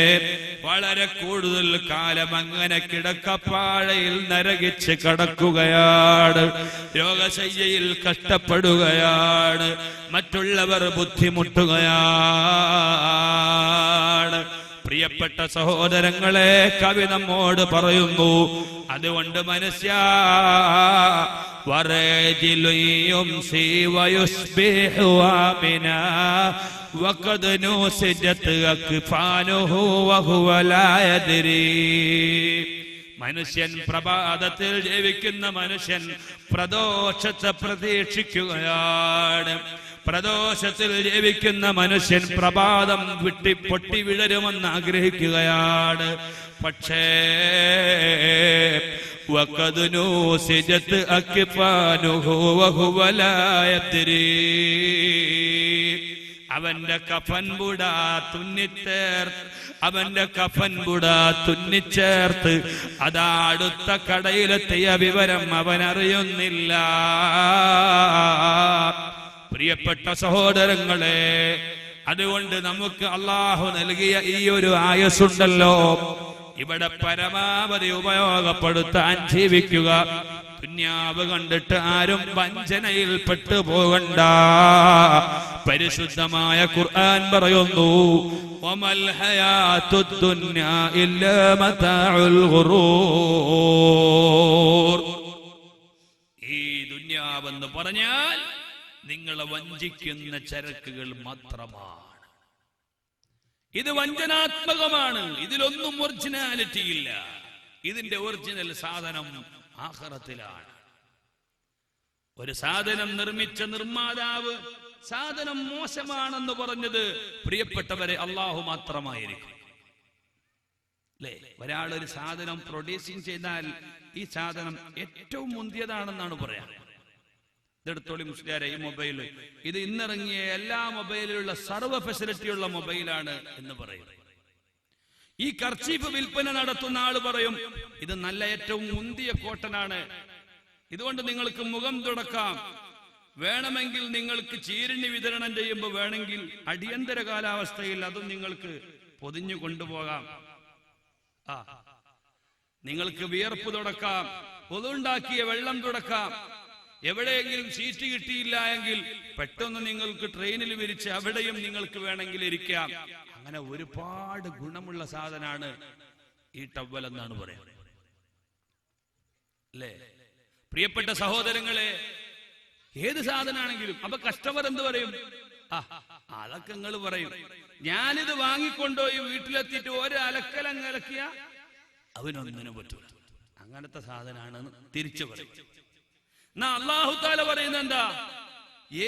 വളരെ കൂടുതൽ കാലം അങ്ങനെ കിടക്കപ്പാഴയിൽ നരകിച്ച് കിടക്കുകയാണ്. രോഗശയ്യയിൽ കഷ്ടപ്പെടുകയാണ്. മറ്റുള്ളവർ ബുദ്ധിമുട്ടുകയാണ്. പ്രിയപ്പെട്ട സഹോദരങ്ങളെ, കവി നമ്മോട് പറയുന്നു, അതുകൊണ്ട് മനുഷ്യ മനുഷ്യൻ പ്രഭാതത്തിൽ ജീവിക്കുന്ന മനുഷ്യൻ പ്രദോഷത്തെ പ്രതീക്ഷിക്കുകയാണ്. പ്രദോഷത്തിൽ ജീവിക്കുന്ന മനുഷ്യൻ പ്രഭാതം പൊട്ടി വിടരുമെന്ന് ആഗ്രഹിക്കുകയാണ്. പക്ഷേ അവന്റെ കഫൻ ബുടാ തുന്നിച്ചേർത്ത് അതാ അടുത്ത കടയിലെത്തിയ വിവരം അവൻ അറിയുന്നില്ല. പ്രിയപ്പെട്ട സഹോദരങ്ങളെ, അതുകൊണ്ട് നമുക്ക് അള്ളാഹു നൽകിയ ഈ ഒരു ആയുസ്സുണ്ടല്ലോ, ഇവിടെ പരമാവധി ഉപയോഗപ്പെടുത്താൻ ജീവിക്കുക. ദുനിയാവ് കണ്ടിട്ട് ആരും വഞ്ചനയിൽ പെട്ടുപോകണ്ട. പരിശുദ്ധമായ ഖുർആൻ പറയുന്നു, വമൽ ഹയാത്തുദ് ദുനിയാ ഇല്ലാ മതാഉൽ ഗുറൂർ. ഈ ദുനിയാവെന്ന് പറഞ്ഞാൽ നിങ്ങളെ വഞ്ചിക്കുന്ന ചരക്കുകൾ മാത്രമാണ്. ഇത് വഞ്ചനാത്മകമാണ്. ഇതിലൊന്നും ഒറിജിനാലിറ്റി ഇല്ല. ഇതിന്റെ ഒറിജിനൽ സാധനം ആഖിറത്തിലാണ്. ഒരു സാധനം നിർമ്മിച്ച നിർമ്മാതാവ് സാധനം മോശമാണെന്ന് പറഞ്ഞത് പ്രിയപ്പെട്ടവരെ അള്ളാഹു മാത്രമായിരിക്കും. അല്ലേ? ഒരാളൊരു സാധനം പ്രൊഡ്യൂസിങ് ചെയ്താൽ ഈ സാധനം ഏറ്റവും മുന്തിയതാണെന്നാണ് പറയാ. ഇതെടുത്തോളി മുസ്ലിയാരെ, ഈ മൊബൈല് ഇത് ഇന്നിറങ്ങിയ എല്ലാ മൊബൈലിലുള്ള സർവ്വ ഫെസിലിറ്റിയുള്ള മൊബൈലാണ് എന്ന് പറയും. ഈ കർച്ചീഫ് വിൽപ്പന നടത്തുന്ന ആള് പറയും, ഇത് നല്ല ഏറ്റവും മുന്തിയ കോട്ടനാണ്, ഇതുകൊണ്ട് നിങ്ങൾക്ക് മുഖം തുടക്കാം, വേണമെങ്കിൽ നിങ്ങൾക്ക് ചീരിണി വിതരണം ചെയ്യുമ്പോൾ വേണമെങ്കിൽ അടിയന്തര കാലാവസ്ഥയിൽ അതും നിങ്ങൾക്ക് പൊതിഞ്ഞു കൊണ്ടുപോകാം, നിങ്ങൾക്ക് വിയർപ്പ് തുടക്കാം, പൊതുണ്ടാക്കിയ വെള്ളം തുടക്കാം, എവിടെയെങ്കിലും സീറ്റ് കിട്ടിയില്ല എങ്കിൽ പെട്ടെന്ന് നിങ്ങൾക്ക് ട്രെയിനിൽ വിരിച്ച് അവിടെയും നിങ്ങൾക്ക് വേണമെങ്കിൽ ഇരിക്കാം. അങ്ങനെ ഒരുപാട് ഗുണമുള്ള സാധനമാണ് ഈ ടവൽ എന്നാണ് പറയുന്നത്. അല്ലേ പ്രിയപ്പെട്ട സഹോദരങ്ങളെ, ഏത് സാധനമാണെങ്കിലും അപ്പൊ കസ്റ്റമർ എന്ത് പറയും? അതൊക്കെ നിങ്ങൾ പറയും. ഞാനിത് വാങ്ങിക്കൊണ്ടുപോയി വീട്ടിലെത്തിയിട്ട് ഒരലക്കലങ്ങിയ അവനൊന്നിനും പറ്റൂല, അങ്ങനത്തെ സാധനമാണ് തിരിച്ചു പറയും. എന്നാ അല്ലാഹു തആല പറയുന്നത് എന്താ?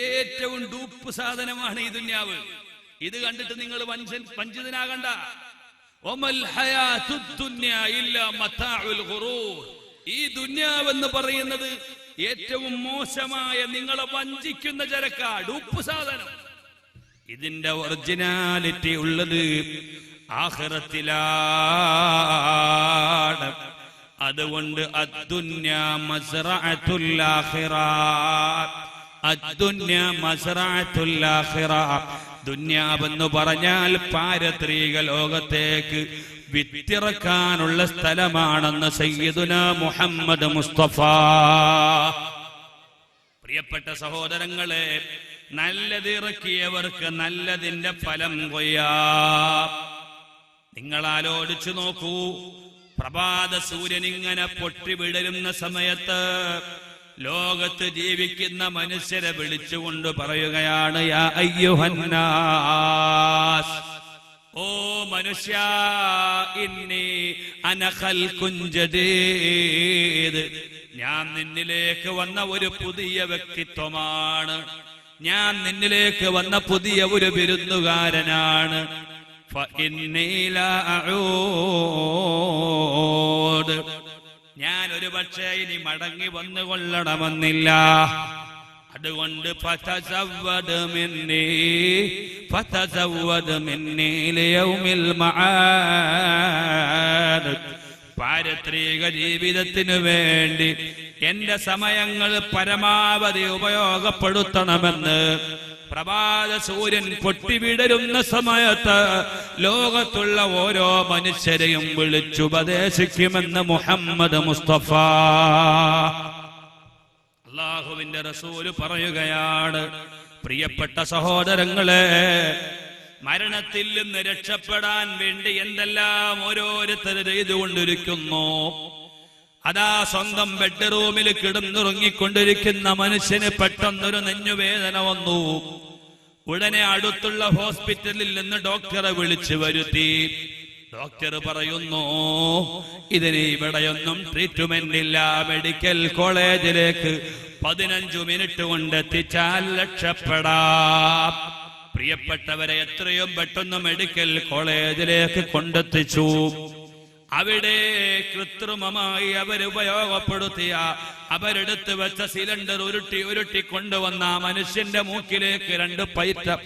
ഏറ്റവും ഡൂപ്പ് സാധനമാണ് ഈ ദുനിയാവ്. ഇത് കണ്ടിട്ട് നിങ്ങൾ വഞ്ചിതനാകണ്ട. വമൽ ഹയാത്തുദ് ദുനിയാ ഇല്ലാ മതാഉൽ ഗുറൂർ. ഈ ദുനിയാവ് എന്ന് പറയുന്നത് ഏറ്റവും മോശമായ നിങ്ങളെ വഞ്ചിക്കുന്ന ചരക്കാ, ഡൂപ്പ് സാധനം. ഇതിന്റെ ഒറിജിനാലിറ്റി ഉള്ളത് ആഖിറത്തിലാണ്. അതുകൊണ്ട് അദ്ദുന്യാ മസ്റഅത്തുൽ ആഖിറ, അദ്ദുന്യാ മസ്റഅത്തുൽ ആഖിറ. ദുനിയാവെന്ന് പറഞ്ഞാൽ പാരത്രിക ലോകത്തേക്ക് വിത്തിറക്കാനുള്ള സ്ഥലമാണെന്ന് സയ്യിദുനാ മുഹമ്മദ് മുസ്തഫ. പ്രിയപ്പെട്ട സഹോദരങ്ങളെ, നല്ലത് ഇറക്കിയവർക്ക് നല്ലതിന്റെ ഫലം കൊയ്യാം. നിങ്ങൾ ആലോചിച്ചു നോക്കൂ, പ്രഭാത സൂര്യൻ ഇങ്ങനെ പൊട്ടിവിടരുന്ന സമയത്ത് ലോകത്ത് ജീവിക്കുന്ന മനുഷ്യരെ വിളിച്ചുകൊണ്ട് പറയുകയാണ്, യാ അയ്യുഹന്നാസ്, ഓ മനുഷ്യ, ഇന്നി അന ഖൽഖുൻ ജദീദ്, ഞാൻ നിന്നിലേക്ക് വന്ന ഒരു പുതിയ വ്യക്തിത്വമാണ്, ഞാൻ നിന്നിലേക്ക് വന്ന പുതിയ ഒരു വിരുന്നുകാരനാണ്. ഫഇന്നീ ലാ അഊദ്, ഞാൻ ഒരു പക്ഷേ ഇനി മടങ്ങി വന്നുകൊള്ളണമെന്നില്ല. അതുകൊണ്ട് ഫതസവ്വദ് മിന്നീ ലിയൗമിൽ മആദ്. പാരത്രിക ജീവിതത്തിനു വേണ്ടി എന്റെ സമയങ്ങൾ പരമാവധി ഉപയോഗപ്പെടുത്തണമെന്ന് പ്രഭാത സൂര്യൻ പൊട്ടിവിടരുന്ന സമയത്ത് ലോകത്തുള്ള ഓരോ മനുഷ്യരെയും വിളിച്ചുപദേശിക്കുമെന്ന് മുഹമ്മദ് മുസ്തഫ. അല്ലാഹുവിന്റെ റസൂല് പറയുകയാണ്, പ്രിയപ്പെട്ട സഹോദരങ്ങളെ, മരണത്തിൽ നിന്ന് രക്ഷപ്പെടാൻ വേണ്ടി എന്തെല്ലാം ഓരോരുത്തർ ചെയ്തുകൊണ്ടിരിക്കുന്നു. അതാ സ്വന്തം ബെഡ്റൂമിൽ കിടന്നുറങ്ങിക്കൊണ്ടിരിക്കുന്ന മനുഷ്യന് പെട്ടെന്നൊരു നെഞ്ഞുവേദന വന്നു. ഉടനെ അടുത്തുള്ള ഹോസ്പിറ്റലിൽ നിന്ന് ഡോക്ടറെ വിളിച്ചു വരുത്തി. ഡോക്ടർ പറയുന്നു, ഇതിന് ഇവിടെയൊന്നും ട്രീറ്റ്മെന്റ് ഇല്ല, മെഡിക്കൽ കോളേജിലേക്ക് 15 മിനിറ്റ് കൊണ്ട് എത്തിച്ചാൽ രക്ഷപ്പെടാം. പ്രിയപ്പെട്ടവരെ, എത്രയും പെട്ടെന്ന് മെഡിക്കൽ കോളേജിലേക്ക് കൊണ്ടെത്തിച്ചു. അവിടെ കൃത്രിമമായി അവരുപയോഗപ്പെടുത്തിയ അവരെടുത്ത് വെച്ച സിലിണ്ടർ ഉരുട്ടി കൊണ്ടുവന്ന മനുഷ്യന്റെ മൂക്കിലേക്ക് 2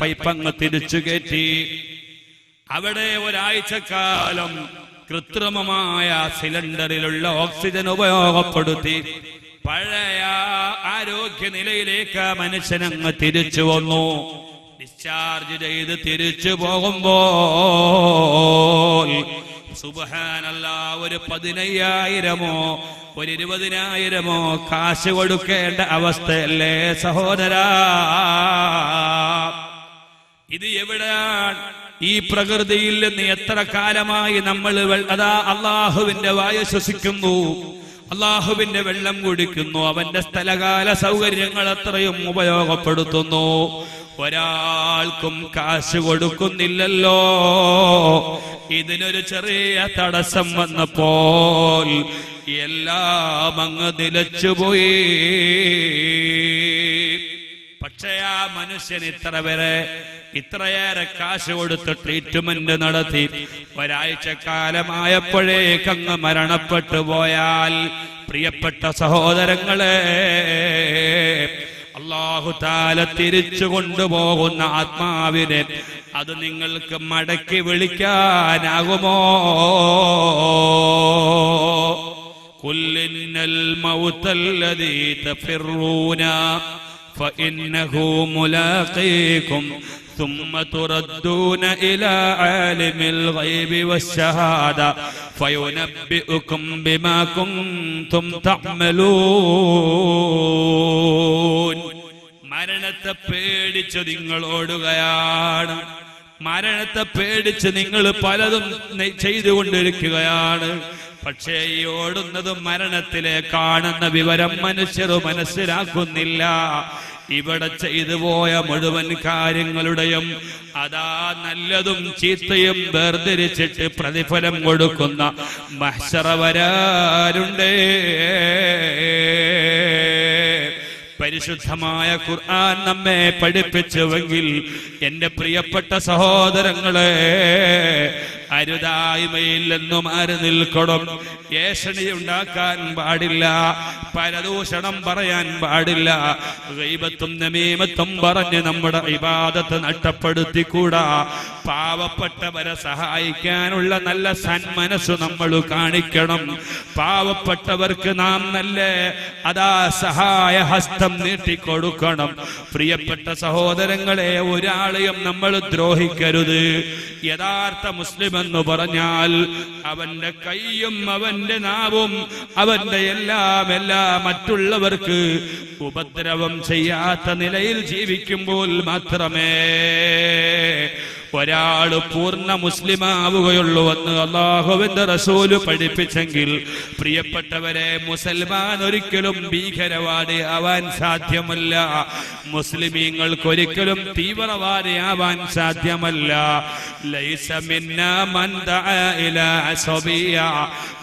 പൈപ്പങ്ങ് തിരിച്ചു കയറ്റി. അവിടെ ഒരാഴ്ചക്കാലം കൃത്രിമമായ സിലിണ്ടറിലുള്ള ഓക്സിജൻ ഉപയോഗപ്പെടുത്തി പഴയ ആരോഗ്യനിലയിലേക്ക് മനുഷ്യനങ്ങ് തിരിച്ചു വന്നു. ഡിസ്ചാർജ് ചെയ്ത് തിരിച്ചു പോകുമ്പോൾ സുബ്ഹാനല്ലാഹ്, ഒരു 15,000-ഓ ഒരു 20,000-ഓ കാശ് കൊടുക്കേണ്ട അവസ്ഥയല്ലേ സഹോദരാ? ഇത് എവിടെയാണ്? ഈ പ്രകൃതിയിൽ നിന്ന് എത്ര കാലമായി നമ്മൾ അതാ അള്ളാഹുവിന്റെ വായു ശ്വസിക്കുന്നു, അള്ളാഹുവിന്റെ വെള്ളം കുടിക്കുന്നു, അവന്റെ സ്ഥലകാല സൗകര്യങ്ങൾ അത്രയും ഉപയോഗപ്പെടുത്തുന്നു. ഒരാൾക്കും കാശ് കൊടുക്കുന്നില്ലല്ലോ. ഇതിനൊരു ചെറിയ തടസ്സം വന്നപ്പോൾ എല്ലാം അങ്ങ് നിലച്ചുപോയി. പക്ഷേ ആ മനുഷ്യൻ ഇത്രയേറെ കാശ് കൊടുത്ത് ട്രീറ്റ്മെന്റ് നടത്തി ഒരാഴ്ചക്കാലമായപ്പോഴേക്കങ്ങ് മരണപ്പെട്ടു പോയാൽ, പ്രിയപ്പെട്ട സഹോദരങ്ങളെ, അല്ലാഹു തആല തിരിച്ചു കൊണ്ടുപോകുന്ന ആത്മാവിനെ അത് നിങ്ങൾക്ക് മടക്കി വിളിക്കാനാകുമോ? കുല്ലിന്നൽ മൗതല്ലദീ തഫിറൂന فإنه ملاقيكم ثم تردون إلى عالم الغيب والشهادة فينبئكم بما كنتم تعملون. മരണത്തെ പേടിച്ച് നിങ്ങൾ ഓടുകയാണ്. മരണത്തെ പേടിച്ച് നിങ്ങൾ പലതും ചെയ്തുകൊണ്ടിരിക്കുകയാണ്. പക്ഷേ ഈ ഓടുന്നതും മരണത്തിലേക്കാണെന്ന വിവരം മനുഷ്യർ മനസ്സിലാക്കുന്നില്ല. ഇവിടെ ചെയ്തു പോയ മുഴുവൻ കാര്യങ്ങളുടെയും അതാ നല്ലതും ചീത്തയും വേർതിരിച്ചിട്ട് പ്രതിഫലം കൊടുക്കുന്ന മഹ്ശറ വരാനുണ്ട്. പരിശുദ്ധമായ ഖുർആൻ നമ്മെ പഠിപ്പിച്ചുവെങ്കിൽ എന്റെ പ്രിയപ്പെട്ട സഹോദരങ്ങളെ, അരുതായ്മയിൽ നിന്നും മാറി നിൽക്കണം. ഏഷണി ഉണ്ടാക്കാൻ പാടില്ല, പരദൂഷണം പറയാൻ പാടില്ല, ഗീബത്തും നമീമത്തും പറഞ്ഞ് നമ്മുടെ ഇബാദത്ത് നഷ്ടപ്പെടുത്തിക്കൂടാ. പാവപ്പെട്ടവരെ സഹായിക്കാനുള്ള നല്ല സന്മനസ്സ് നമ്മൾ കാണിക്കണം. പാവപ്പെട്ടവർക്ക് നാം നല്ല സഹായ ഹസ്തം നീട്ടിക്കൊടുക്കണം. പ്രിയപ്പെട്ട സഹോദരങ്ങളെ, ഒരാളെയും നമ്മൾ ദ്രോഹിക്കരുത്. യഥാർത്ഥ മുസ്ലിം എന്ന് പറഞ്ഞാൽ അവന്റെ കൈയും അവന്റെ നാവും അവന്റെ എല്ലാം മറ്റുള്ളവർക്ക് ഉപദ്രവം ചെയ്യാത്ത നിലയിൽ ജീവിക്കുമ്പോൾ മാത്രമേ ഒരാള് പൂർണ്ണ മുസ്ലിമാവുകയുള്ളൂ എന്ന് അല്ലാഹുവിന്റെ റസൂല് പഠിപ്പിച്ചെങ്കിൽ, പ്രിയപ്പെട്ടവരെ, മുസൽമാൻ ഒരിക്കലും ഭീകരവാദി ആവാൻ സാധ്യമല്ല. മുസ്ലിമീങ്ങൾക്കൊരിക്കലും തീവ്രവാദിയാവാൻ സാധ്യമല്ല. ലൈസ മിന്നാ മൻ ദഅ ഇലാ അസബിയ,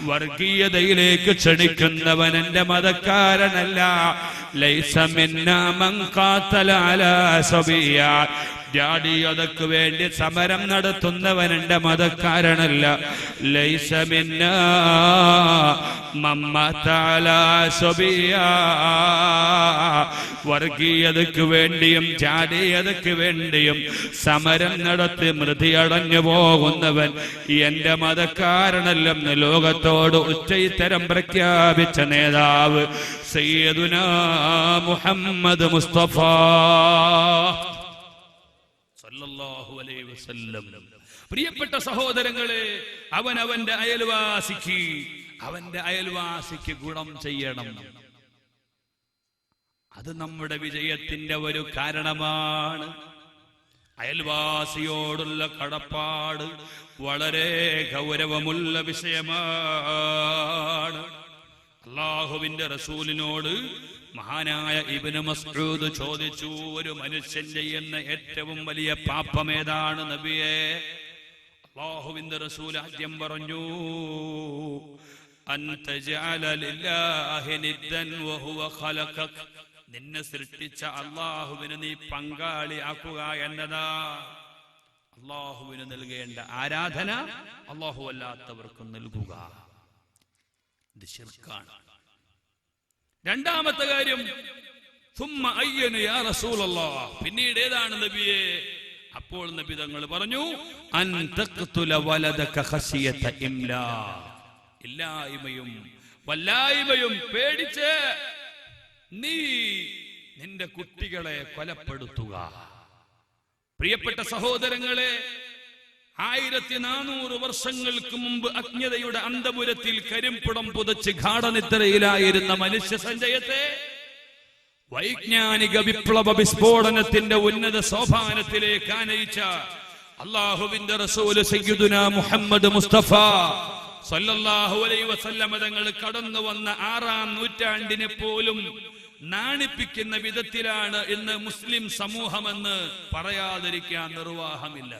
വർഗീയതയിലേക്ക് ക്ഷണിക്കുന്നവൻ എന്റെ മതക്കാരനല്ല. ലൈസ മിന്നാ മൻ ഖാതല അലാ അസബിയ, ജാതിയതക്ക് വേണ്ടി സമരം നടത്തുന്നവൻ എന്റെ മതക്കാരനല്ല. ലൈസ മിന്നാ മമ്മത അലാ അസബിയ, വർഗീയതക്ക് വേണ്ടിയും ജാതീയതക്ക് വേണ്ടിയും സമരം നടത്തി മൃതിയടഞ്ഞു പോകുന്നവൻ എന്റെ മതക്കാരനല്ലെന്ന് ലോകത്തോട് ഉച്ചയിത്തരം പ്രഖ്യാപിച്ച നേതാവ് സയ്യിദുനാ മുഹമ്മദ് മുസ്തഫ സല്ലല്ലാഹു അലൈഹി വസല്ലം. പ്രിയപ്പെട്ട സഹോദരങ്ങളെ, അവന്റെ അയൽവാസിക്ക് ഗുണം ചെയ്യണം. അത് നമ്മുടെ വിജയത്തിന്റെ ഒരു കാരണമാണ്. അയൽവാസിയോടുള്ള കടപ്പാട് വളരെ ഗൗരവമുള്ള വിഷയമാണ്. അല്ലാഹുവിന്റെ റസൂലിനോട് മഹാനായ ഇബ്നു മസ്ഊദ് ചോദിച്ചു, ഒരു മനുഷ്യൻ ചെയ്യുന്ന ഏറ്റവും വലിയ പാപം ഏതാണ് നബിയേ? അല്ലാഹുവിന്റെ റസൂൽ ആദ്യം പറഞ്ഞു, അൻ തജഅല ലില്ലാഹി നിദ്ദൻ വഹുവ ഖലഖക, നിന്നെ സൃഷ്ടിച്ച അല്ലാഹുവിനെ നീ പങ്കാളിയാക്കുക എന്നതാ. അല്ലാഹുവിന് നൽകേണ്ട ആരാധന അല്ലാഹു അല്ലാത്തവർക്ക് നൽകുക, ഇത് ശിർക്കാണ്. രണ്ടാമത്തെ കാര്യം, സുമ്മ അയ്യനു യാ റസൂലല്ലാഹ്, പിന്നീട് ഏതാണ് നബിയെ? അപ്പോൾ നബി തങ്ങൾ പറഞ്ഞു, അൻ തഖ്തുല വലദക ഖശിയത ഇംലാ, ഇല്ലായ്മയും വല്ലായ്മയും പേടിച്ച് നീ നിന്റെ കുട്ടികളെ കൊലപ്പെടുത്തുക. പ്രിയപ്പെട്ട സഹോദരങ്ങളെ, 1400 വർഷങ്ങൾക്ക് മുമ്പ് അജ്ഞതയുടെ അന്തപുരത്തിൽ കരിമ്പുടം പുതച്ച് ഗാഠനിദ്രയിലായിരുന്ന മനുഷ്യ സഞ്ചയത്തെ വൈജ്ഞാനിക വിപ്ലവ വിസ്ഫോടനത്തിന്റെ ഉന്നത സോപാനത്തിലേക്ക് ആനയിച്ച അല്ലാഹുവിന്റെ റസൂൽ സയ്യിദുനാ മുഹമ്മദ് മുസ്തഫ സല്ലല്ലാഹു അലൈഹി വസല്ലമ തങ്ങൾ കടന്നു വന്ന 6-ാം നൂറ്റാണ്ടിനെ പോലും നാണിപ്പിക്കുന്ന വിധത്തിലാണ് ഇന്ന് മുസ്ലിം സമൂഹമെന്ന് പറയാതിരിക്കാൻ നിർവാഹമില്ല.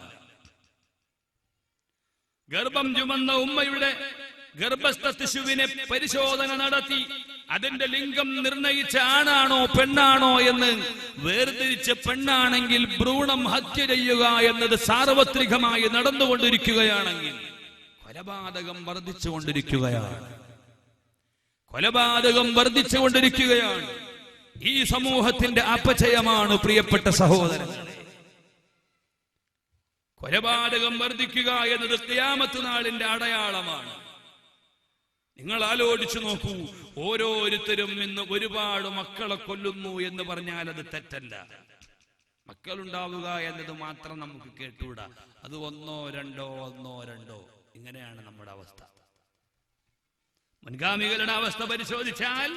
ഗർഭം ചുമന്ന ഉമ്മയുടെ ഗർഭസ്ഥ ശിശുവിനെ പരിശോധന നടത്തി അതിന്റെ ലിംഗം നിർണയിച്ച ആണാണോ പെണ്ണാണോ എന്ന് വേർതിരിച്ച് പെണ്ണാണെങ്കിൽ ഭ്രൂണം ഹത്യ ചെയ്യുക എന്നത് സാർവത്രികമായി നടന്നുകൊണ്ടിരിക്കുകയാണെങ്കിൽ കൊലപാതകം വർദ്ധിച്ചുകൊണ്ടിരിക്കുകയാണ്. ഈ സമൂഹത്തിന്റെ അപചയമാണ് പ്രിയപ്പെട്ട സഹോദരങ്ങളെ. കൊലപാതകം വർദ്ധിക്കുക എന്നത് ഖിയാമത്ത് നാളിന്റെ അടയാളമാണ്. നിങ്ങൾ ആലോചിച്ചു നോക്കൂ, ഓരോരുത്തരും ഇന്ന് ഒരുപാട് മക്കളെ കൊല്ലുന്നു എന്ന് പറഞ്ഞാൽ അത് തെറ്റല്ല. മക്കളുണ്ടാവുക എന്നത് മാത്രം നമുക്ക് കേട്ടുകൂടാ. അത് ഒന്നോ രണ്ടോ ഇങ്ങനെയാണ് നമ്മുടെ അവസ്ഥ. മുൻഗാമികളുടെ അവസ്ഥ പരിശോധിച്ചാൽ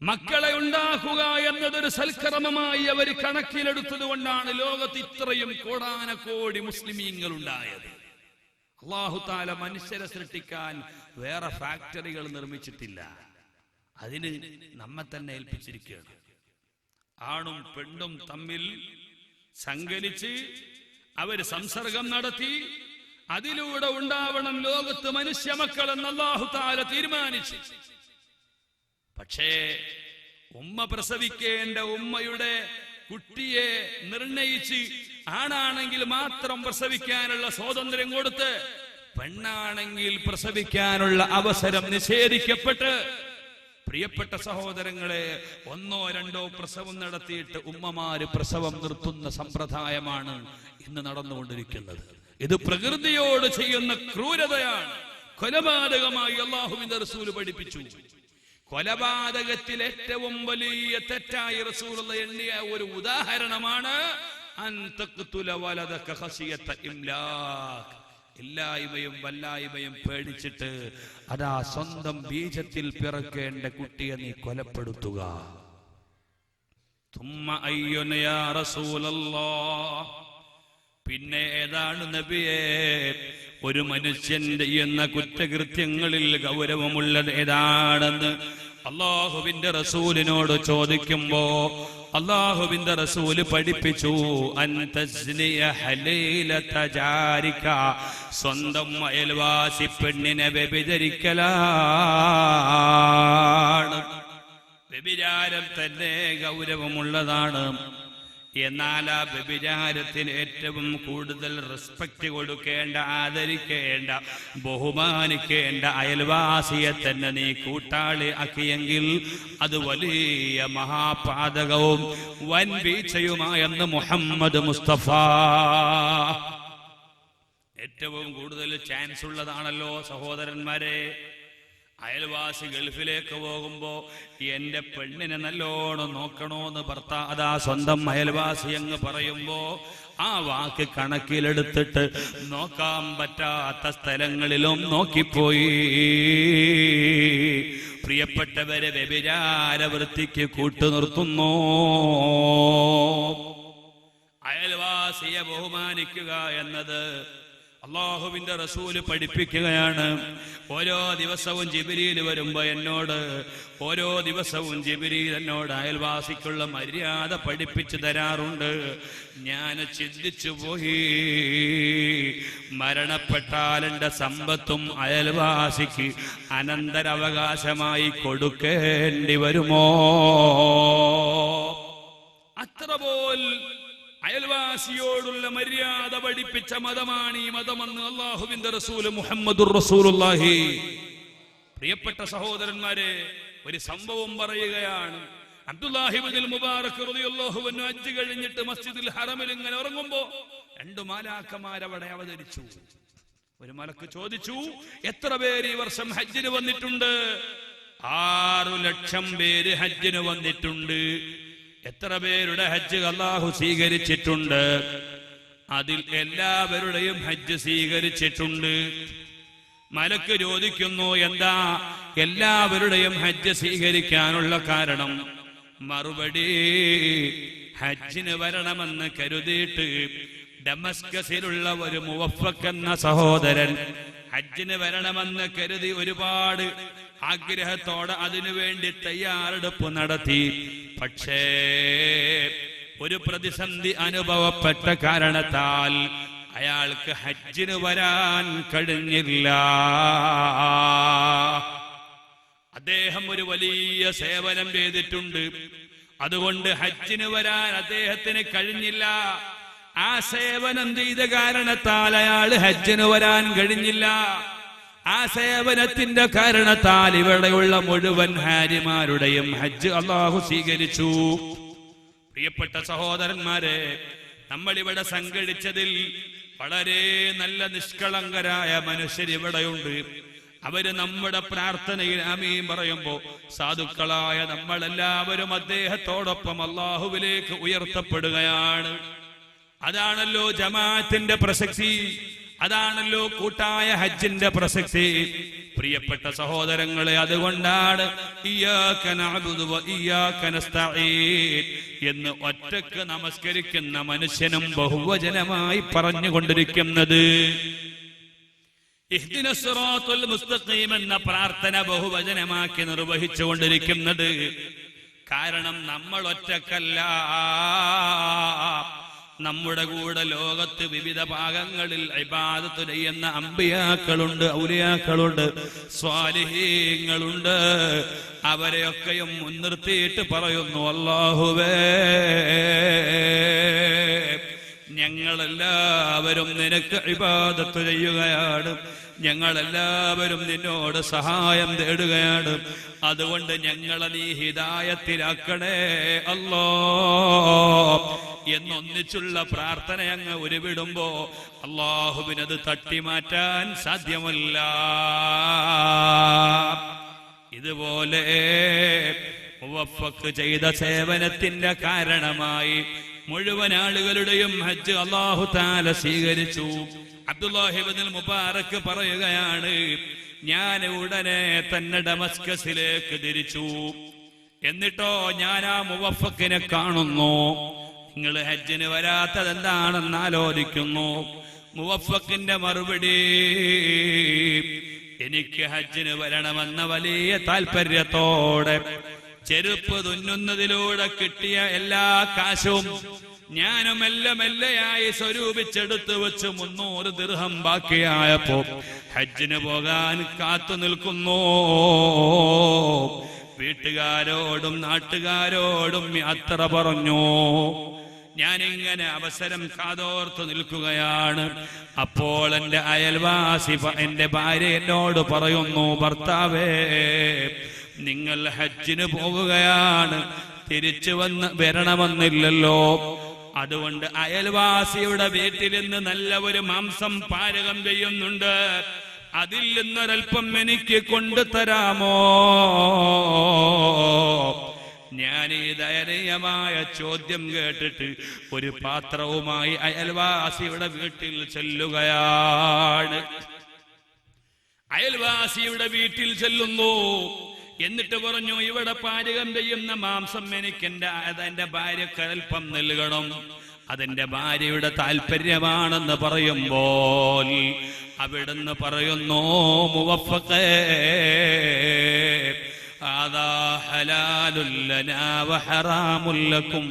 മക്കളെ ഉണ്ടാക്കുക എന്നതൊരു സൽക്കർമ്മമായി അവർ കണക്കിലെടുത്തത് കൊണ്ടാണ് ലോകത്ത് ഇത്രയും കോടാനക്കോടി മുസ്ലിമീങ്ങൾ ഉണ്ടായത്. അല്ലാഹു തആല മനുഷ്യരെ സൃഷ്ടിക്കാൻ വേറെ ഫാക്ടറികൾ നിർമ്മിച്ചിട്ടില്ല, അതിന് നമ്മെ തന്നെ ഏൽപ്പിച്ചിരിക്കുകയാണ്. ആണും പെണ്ണും തമ്മിൽ സങ്കലിച്ച് അവര് സംസർഗം നടത്തി അതിലൂടെ ഉണ്ടാവണം ലോകത്ത് മനുഷ്യ മക്കൾ എന്ന് അല്ലാഹു തആല തീരുമാനിച്ചു. പക്ഷേ ഉമ്മ പ്രസവിക്കേണ്ട ഉമ്മയുടെ കുട്ടിയെ നിർണയിച്ച് ആണാണെങ്കിൽ മാത്രം പ്രസവിക്കാനുള്ള സ്വാതന്ത്ര്യം കൊടുത്ത് പെണ്ണാണെങ്കിൽ പ്രസവിക്കാനുള്ള അവസരം നിഷേധിക്കപ്പെട്ട് പ്രിയപ്പെട്ട സഹോദരങ്ങളെ, ഒന്നോ രണ്ടോ പ്രസവം നടത്തിയിട്ട് ഉമ്മമാര് പ്രസവം നിർത്തുന്ന സമ്പ്രദായമാണ് ഇന്ന് നടന്നുകൊണ്ടിരിക്കുന്നത്. ഇത് പ്രകൃതിയോട് ചെയ്യുന്ന ക്രൂരതയാണ്. കൊലപാതകമായി അല്ലാഹുവിന്റെ റസൂൽ പഠിപ്പിച്ചു. കൊലപാതകത്തിൽ ഏറ്റവും വലിയ തെറ്റായി റസൂലുള്ള എണ്ണിയ ഒരു ഉദാഹരണമാണ് അൻ തഖ്തുല വലദക ഖശിയത ഇംലാക്, ഇല്ലായ്മയും വല്ലായ്മയും പേടിച്ചിട്ട് അതാ സ്വന്തം ബീജത്തിൽ പിറക്കേണ്ട കുട്ടിയെ നീ കൊലപ്പെടുത്തുക. തുമ്മ അയ്യുന യാ റസൂലല്ലാഹ്, പിന്നെ ഏതാണ് നബിയേ ഒരു മനുഷ്യൻ ചെയ്യുന്ന കുറ്റകൃത്യങ്ങളിൽ ഗൗരവമുള്ളത് ഏതാണെന്ന് അല്ലാഹുവിന്റെ റസൂലിനോട് ചോദിക്കുമ്പോ അല്ലാഹുവിന്റെ റസൂല് പഠിപ്പിച്ചു, അൻ തസ്നിയ ഹലീലത ജാരിക, സ്വന്തം അയൽവാസി പെണ്ണിനെ വ്യഭിചരിക്കലാണ്. വ്യഭിചാരം തന്നെ ഗൗരവമുള്ളതാണ്. എന്നാൽ ആ വ്യഭിചാരത്തിന് ഏറ്റവും കൂടുതൽ റെസ്പെക്ട് കൊടുക്കേണ്ട, ആദരിക്കേണ്ട, ബഹുമാനിക്കേണ്ട അയൽവാസിയെ തന്നെ നീ കൂട്ടാളി ആക്കിയെങ്കിൽ അത് വലിയ മഹാപാതകവും വൻ വീഴ്ചയുമായെന്ന് മുഹമ്മദ് മുസ്തഫ. ഏറ്റവും കൂടുതൽ ചാൻസ് ഉള്ളതാണല്ലോ സഹോദരന്മാരെ. അയൽവാസി ഗൾഫിലേക്ക് പോകുമ്പോ എന്റെ പെണ്ണിനെ നല്ലോണം നോക്കണോന്ന് അതാ സ്വന്തം അയൽവാസി അങ്ങ് പറയുമ്പോ ആ വാക്ക് കണക്കിലെടുത്തിട്ട് നോക്കാൻ പറ്റാത്ത സ്ഥലങ്ങളിലും നോക്കിപ്പോയി. പ്രിയപ്പെട്ടവരെ, വ്യഭിചാര വൃത്തിക്ക് കൂട്ടുനിർത്തുന്നു. അയൽവാസി അയൽവാസിയെ ബഹുമാനിക്കുക എന്നത് അല്ലാഹുവിന്റെ റസൂല് പഠിപ്പിക്കുകയാണ്. ഓരോ ദിവസവും ജിബ്രീൽ വരുമ്പോ ഓരോ ദിവസവും ജിബ്രീൽ എന്നോട് അയൽവാസിക്കുള്ള മര്യാദ പഠിപ്പിച്ചു തരാറുണ്ട്. ഞാൻ ചിന്തിച്ചു പോയി, മരണപ്പെട്ടാൽ എൻ്റെ സമ്പത്തും അയൽവാസിക്ക് അനന്തരാവകാശമായി കൊടുക്കേണ്ടി വരുമോ? അത്രപോൽ അയൽവാസിയോടുള്ള മര്യാദ പഠിപ്പിച്ച മതമാണ് ഈ മതമെന്ന് അല്ലാഹുവിന്റെ റസൂൽ മുഹമ്മദുർ റസൂലുള്ളാഹി. പ്രിയപ്പെട്ട സഹോദരന്മാരെ, ഒരു സംഭവം പറയുകയാണ്. അബ്ദുല്ലാഹി ഇബ്നുൽ മുബാറക് റളിയല്ലാഹു അൻഹു ഹജ്ജ് കഴിഞ്ഞിട്ട് മസ്ജിദുൽ ഹറമിൽ ഇങ്ങനെ ഉറങ്ങുമ്പോ 2 മാലാഖമാർ അവിടെ അവതരിച്ചു. ഒരു മലക്ക് ചോദിച്ചു, എത്ര പേര് ഈ വർഷം ഹജ്ജിന് വന്നിട്ടുണ്ട്? 6 ലക്ഷം പേര് ഹജ്ജിന് വന്നിട്ടുണ്ട്. എത്ര പേരുടെ ഹജ്ജ് അല്ലാഹു സ്വീകരിച്ചിട്ടുണ്ട്? അതിൽ എല്ലാവരുടെയും ഹജ്ജ് സ്വീകരിച്ചിട്ടുണ്ട്. മലക്ക് ചോദിക്കുന്നു, എന്താ എല്ലാവരുടെയും ഹജ്ജ് സ്വീകരിക്കാനുള്ള കാരണം? മറുപടി, ഹജ്ജിന് വരണമെന്ന് കരുതിയിട്ട് ഡമസ്കസിലുള്ള ഒരു മുവഫഖ് എന്ന സഹോദരൻ ഹജ്ജിന് വരണമെന്ന് കരുതി ഒരുപാട് ആഗ്രഹത്തോടെ അതിനുവേണ്ടി തയ്യാറെടുപ്പ് നടത്തി. പക്ഷേ ഒരു പ്രതിസന്ധി അനുഭവപ്പെട്ട കാരണത്താൽ അയാൾക്ക് ഹജ്ജിന് വരാൻ കഴിഞ്ഞില്ല. അദ്ദേഹം ഒരു വലിയ സേവനം ചെയ്തിട്ടുണ്ട്, അതുകൊണ്ട് ഹജ്ജിന് വരാൻ അദ്ദേഹത്തിന് കഴിഞ്ഞില്ല. ആ സേവനം ചെയ്ത കാരണത്താൽ അയാൾ ഹജ്ജിന് വരാൻ കഴിഞ്ഞില്ല. ആ സേവനത്തിന്റെ കാരണത്താൽ ഇവിടെയുള്ള മുഴുവൻ ഹാജിമാരുടെയും ഹജ്ജ് അല്ലാഹു സ്വീകരിച്ചു. പ്രിയപ്പെട്ട സഹോദരന്മാരെ, നമ്മളിവിടെ സംഘടിച്ചതിൽ വളരെ നല്ല നിഷ്കളങ്കരായ മനുഷ്യർ ഇവിടെയുണ്ട്. അവര് നമ്മുടെ പ്രാർത്ഥനയിൽ ആമീൻ പറയുമ്പോ സാധുക്കളായ നമ്മളെല്ലാവരും അദ്ദേഹത്തോടൊപ്പം അല്ലാഹുവിലേക്ക് ഉയർത്തപ്പെടുകയാണ്. അതാണല്ലോ ജമാഅത്തിന്റെ പ്രസക്തി, അതാണല്ലോ കൂട്ടായ ഹജ്ജിന്റെ പ്രസക്തി. പ്രിയപ്പെട്ട സഹോദരങ്ങളെ, അതുകൊണ്ടാണ് ഇയ്യാക നഅ്ബുദു വ ഇയ്യാക നസ്തഈൻ എന്ന് ഒറ്റക്ക് നമസ്കരിക്കുന്ന മനുഷ്യനും ബഹുവചനമായി പറഞ്ഞുകൊണ്ടിരിക്കുന്നത്. ഇഹ്ദിനസ് സിറാത്തുൽ മുസ്തഖീം എന്ന പ്രാർത്ഥന ബഹുവചനമാക്കി നിർവഹിച്ചുകൊണ്ടിരിക്കുന്നത്. കാരണം നമ്മൾ ഒറ്റക്കല്ല, നമ്മുടെ കൂടെ ലോകത്ത് വിവിധ ഭാഗങ്ങളിൽ ഇബാദത്ത് ചെയ്യുന്ന അമ്പിയാക്കളുണ്ട്, ഔലിയാക്കളുണ്ട്, സ്വാലിഹീങ്ങളുണ്ട്. അവരെയൊക്കെയും മുൻനിർത്തിയിട്ട് പറയുന്നു, അല്ലാഹുവേ, ഞങ്ങളെല്ലാവരും നിനക്ക് ഇബാദത്ത് ചെയ്യുകയാണ്, ഞങ്ങളെല്ലാവരും നിന്നോട് സഹായം തേടുകയാണ്. അതുകൊണ്ട് ഞങ്ങളെ നീ ഹിദായത്തിലാക്കണേ അല്ലാ എന്നൊന്നിച്ചുള്ള പ്രാർത്ഥന അങ്ങ് ഉരുവിടുമ്പോ അല്ലാഹുവിനത് തട്ടിമാറ്റാൻ സാധ്യമല്ല. ഇതുപോലെ മുവഫഖ് ചെയ്ത സേവനത്തിന്റെ കാരണമായി മുഴുവൻ ആളുകളുടെയും ഹജ്ജ് അല്ലാഹു തആല സ്വീകരിച്ചു. അബ്ദുല്ലാഹി ഇബ്നുൽ മുബാറക് പറയുകയാണ്, ഞാൻ ഉടനെ തന്നെ ഡമസ്കസിലേക്ക് തിരിച്ചു. എന്നിട്ടോ ഞാൻ ആ മുവഫഖിനെ കാണുന്നു. നിങ്ങൾ ഹജ്ജിന് വരാത്തത് എന്താണെന്ന് ആലോചിക്കുന്നു. മുവഫഖിന്റെ മറുപടി, എനിക്ക് ഹജ്ജിന് വരണമെന്ന വലിയ താല്പര്യത്തോടെ ചെരുപ്പ് തുന്നുന്നതിലൂടെ കിട്ടിയ എല്ലാ കാശും ഞാനും മെല്ലെയായി സ്വരൂപിച്ചെടുത്ത് വെച്ച് 300 ദിർഹം ബാക്കിയായപ്പോ ഹജ്ജിന് പോകാൻ കാത്തു നിൽക്കുന്നു. വീട്ടുകാരോടും നാട്ടുകാരോടും യാത്ര പറഞ്ഞു. ഞാനിങ്ങനെ അവസരം കാതോർത്ത് നിൽക്കുകയാണ്. അപ്പോൾ എന്റെ അയൽവാസി, എന്റെ ഭാര്യ എന്നോട് പറയുന്നു, ഭർത്താവേ, നിങ്ങൾ ഹജ്ജിന് പോകുകയാണ്, തിരിച്ചു വരണമെന്നില്ലല്ലോ. അതുകൊണ്ട് അയൽവാസിയുടെ വീട്ടിൽ നിന്ന് നല്ല ഒരു മാംസം പാചകം ചെയ്യുന്നുണ്ട്, അതിൽ നിന്നൊരൽപ്പം എനിക്ക് കൊണ്ടുതരാമോ? ഞാൻ ഈ ദയനീയമായ ചോദ്യം കേട്ടിട്ട് ഒരു പാത്രവുമായി അയൽവാസിയുടെ വീട്ടിൽ ചെല്ലുകയാണ്. അയൽവാസിയുടെ വീട്ടിൽ ചെല്ലുന്നു. എന്നിട്ട് പറഞ്ഞു, ഇവിടെ പാചകം ചെയ്യുന്ന മാംസം എനിക്ക് എന്റെ ഭാര്യക്ക് അല്പം നൽകണം. അതിന്റെ ഭാര്യയുടെ താല്പര്യമാണെന്ന് പറയുമ്പോൾ അവിടുന്ന് പറയുന്നു, മുവഫഖേ ആദാ ഹലാലുൽ ലനാ വഹറാമുൽ ലക്കും,